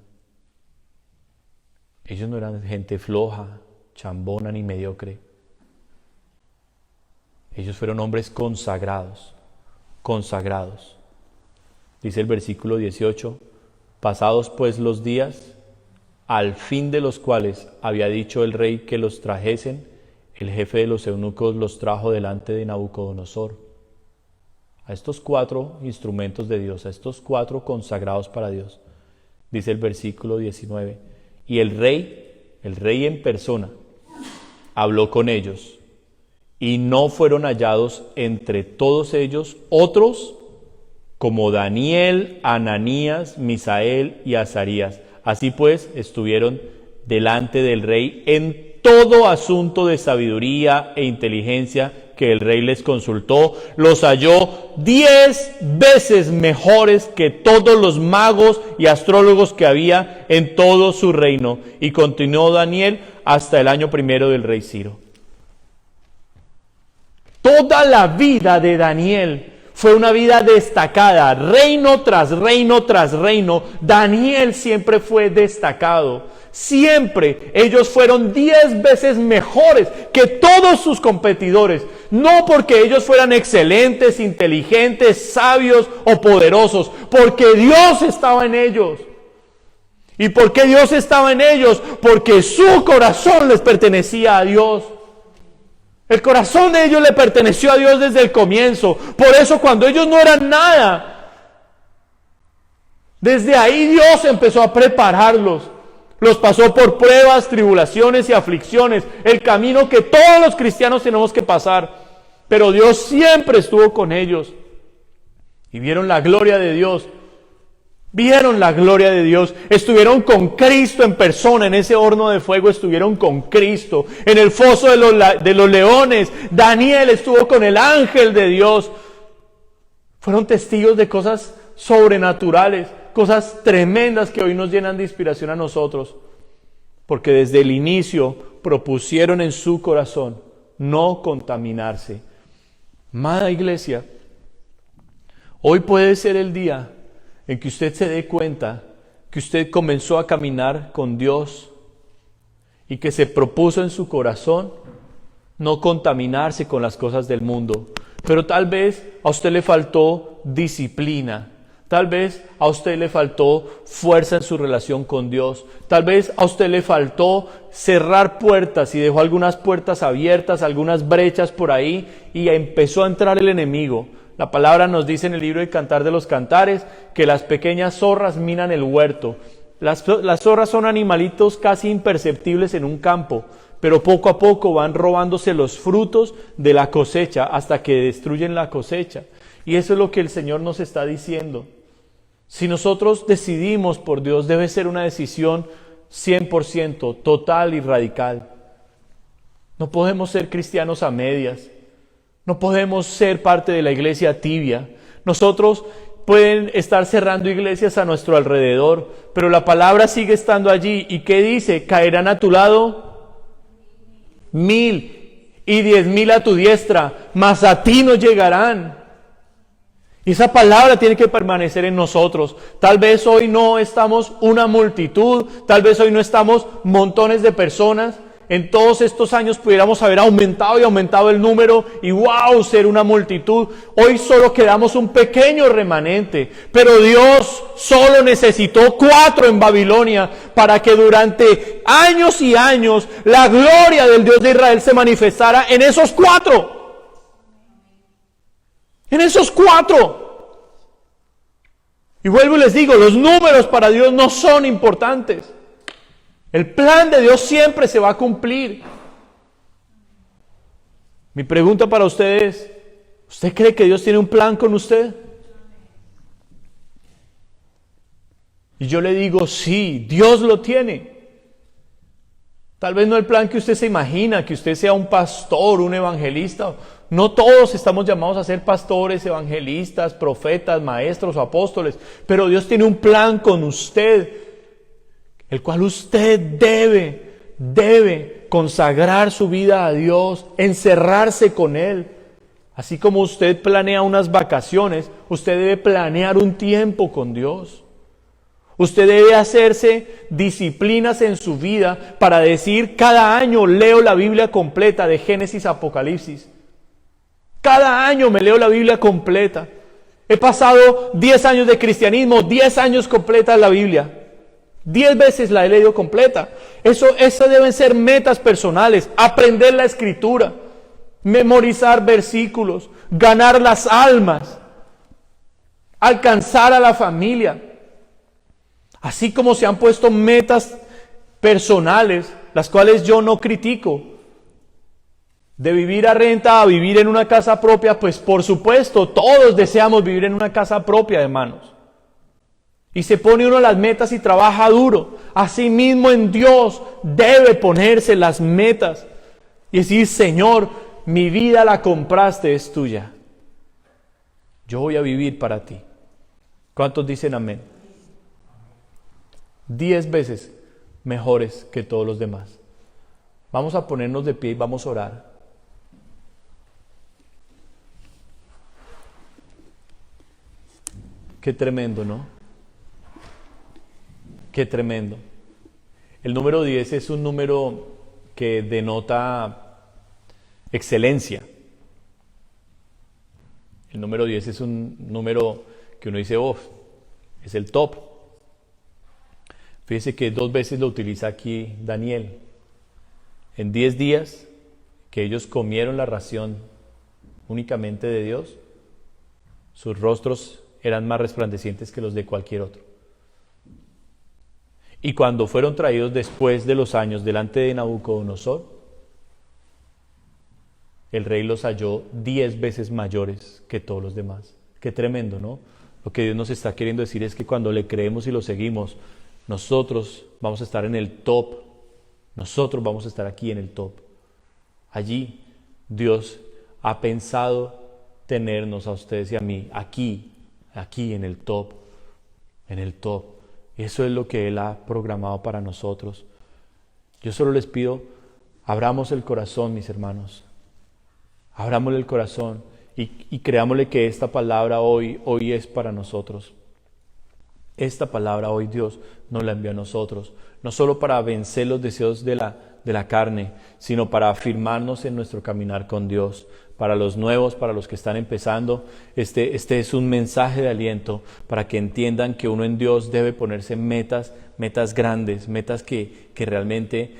Ellos no eran gente floja, chambona ni mediocre. Ellos fueron hombres consagrados. Dice el versículo 18, pasados pues los días, al fin de los cuales había dicho el rey que los trajesen, el jefe de los eunucos los trajo delante de Nabucodonosor. A estos 4 instrumentos de Dios, a estos 4 consagrados para Dios, dice el versículo 19, y el rey en persona, habló con ellos, y no fueron hallados entre todos ellos otros como Daniel, Ananías, Misael y Azarías. Así pues, estuvieron delante del rey en todo asunto de sabiduría e inteligencia que el rey les consultó, los halló 10 veces mejores que todos los magos y astrólogos que había en todo su reino. Y continuó Daniel hasta el año 1 del rey Ciro. Toda la vida de Daniel Fue una vida destacada, reino tras reino tras reino. Daniel siempre fue destacado. Siempre ellos fueron 10 veces mejores que todos sus competidores. No porque ellos fueran excelentes, inteligentes, sabios o poderosos. Porque Dios estaba en ellos. ¿Y por qué Dios estaba en ellos? Porque su corazón les pertenecía a Dios. El corazón de ellos le perteneció a Dios desde el comienzo. Por eso cuando ellos no eran nada, desde ahí Dios empezó a prepararlos. Los pasó por pruebas, tribulaciones y aflicciones. El camino que todos los cristianos tenemos que pasar. Pero Dios siempre estuvo con ellos. Y vieron la gloria de Dios. Vieron la gloria de Dios, estuvieron con Cristo en persona, en ese horno de fuego estuvieron con Cristo, en el foso de los leones, Daniel estuvo con el ángel de Dios. Fueron testigos de cosas sobrenaturales, cosas tremendas que hoy nos llenan de inspiración a nosotros, porque desde el inicio propusieron en su corazón no contaminarse. Amada iglesia, hoy puede ser el día en que usted se dé cuenta que usted comenzó a caminar con Dios y que se propuso en su corazón no contaminarse con las cosas del mundo. Pero tal vez a usted le faltó disciplina, tal vez a usted le faltó fuerza en su relación con Dios, tal vez a usted le faltó cerrar puertas y dejó algunas puertas abiertas, algunas brechas por ahí y empezó a entrar el enemigo. La palabra nos dice en el libro de Cantar de los Cantares que las pequeñas zorras minan el huerto. Las zorras son animalitos casi imperceptibles en un campo, pero poco a poco van robándose los frutos de la cosecha hasta que destruyen la cosecha. Y eso es lo que el Señor nos está diciendo. Si nosotros decidimos por Dios, debe ser una decisión 100%, total y radical. No podemos ser cristianos a medias. No podemos ser parte de la iglesia tibia. Nosotros pueden estar cerrando iglesias a nuestro alrededor, pero la palabra sigue estando allí. ¿Y qué dice? Caerán a tu lado 1000 y 10,000 a tu diestra, mas a ti no llegarán. Y esa palabra tiene que permanecer en nosotros. Tal vez hoy no estamos una multitud, tal vez hoy no estamos montones de personas. En todos estos años pudiéramos haber aumentado y aumentado el número y wow, ser una multitud. Hoy solo quedamos un pequeño remanente, pero Dios solo necesitó 4 en Babilonia para que durante años y años la gloria del Dios de Israel se manifestara en esos 4. En esos 4. Y vuelvo y les digo, los números para Dios no son importantes. El plan de Dios siempre se va a cumplir. Mi pregunta para usted es, ¿usted cree que Dios tiene un plan con usted? Y yo le digo, sí, Dios lo tiene. Tal vez no el plan que usted se imagina, que usted sea un pastor, un evangelista. No todos estamos llamados a ser pastores, evangelistas, profetas, maestros o apóstoles. Pero Dios tiene un plan con usted, el cual usted debe consagrar su vida a Dios, encerrarse con Él. Así como usted planea unas vacaciones, usted debe planear un tiempo con Dios. Usted debe hacerse disciplinas en su vida para decir, cada año leo la Biblia completa de Génesis a Apocalipsis. Cada año me leo la Biblia completa. He pasado 10 años de cristianismo, 10 años completa la Biblia. 10 veces la he leído completa. Esas deben ser metas personales. Aprender la escritura, memorizar versículos, ganar las almas, alcanzar a la familia. Así como se han puesto metas personales, las cuales yo no critico. De vivir a renta a vivir en una casa propia, pues por supuesto, todos deseamos vivir en una casa propia, hermanos. Y se pone uno las metas y trabaja duro. Asimismo en Dios debe ponerse las metas. Y decir, Señor, mi vida la compraste, es tuya. Yo voy a vivir para ti. ¿Cuántos dicen amén? 10 veces mejores que todos los demás. Vamos a ponernos de pie y vamos a orar. Qué tremendo, ¿no? Qué tremendo. El número 10 es un número que denota excelencia. El número 10 es un número que uno dice, oh, es el top. Fíjese que 2 veces lo utiliza aquí Daniel. En 10 días que ellos comieron la ración únicamente de Dios, sus rostros eran más resplandecientes que los de cualquier otro. Y cuando fueron traídos después de los años delante de Nabucodonosor, el rey los halló 10 veces mayores que todos los demás. Qué tremendo, ¿no? Lo que Dios nos está queriendo decir es que cuando le creemos y lo seguimos, nosotros vamos a estar en el top. Nosotros vamos a estar aquí en el top. Allí Dios ha pensado tenernos a ustedes y a mí, aquí en el top, en el top. Eso es lo que Él ha programado para nosotros. Yo solo les pido, abramos el corazón, mis hermanos. Abrámosle el corazón y creámosle que esta palabra hoy es para nosotros. Esta palabra hoy Dios nos la envió a nosotros, no solo para vencer los deseos de la carne, sino para afirmarnos en nuestro caminar con Dios. Para los nuevos, para los que están empezando, este es un mensaje de aliento para que entiendan que uno en Dios debe ponerse metas grandes, metas que realmente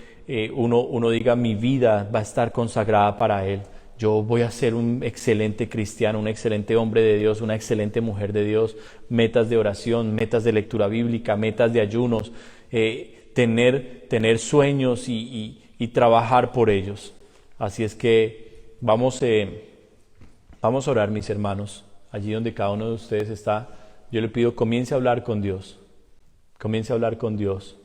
uno diga, mi vida va a estar consagrada para Él. Yo voy a ser un excelente cristiano, un excelente hombre de Dios, una excelente mujer de Dios. Metas de oración, metas de lectura bíblica, metas de ayunos, tener sueños y trabajar por ellos. Así es que vamos a orar, mis hermanos. Allí donde cada uno de ustedes está, yo le pido, comience a hablar con Dios. Comience a hablar con Dios.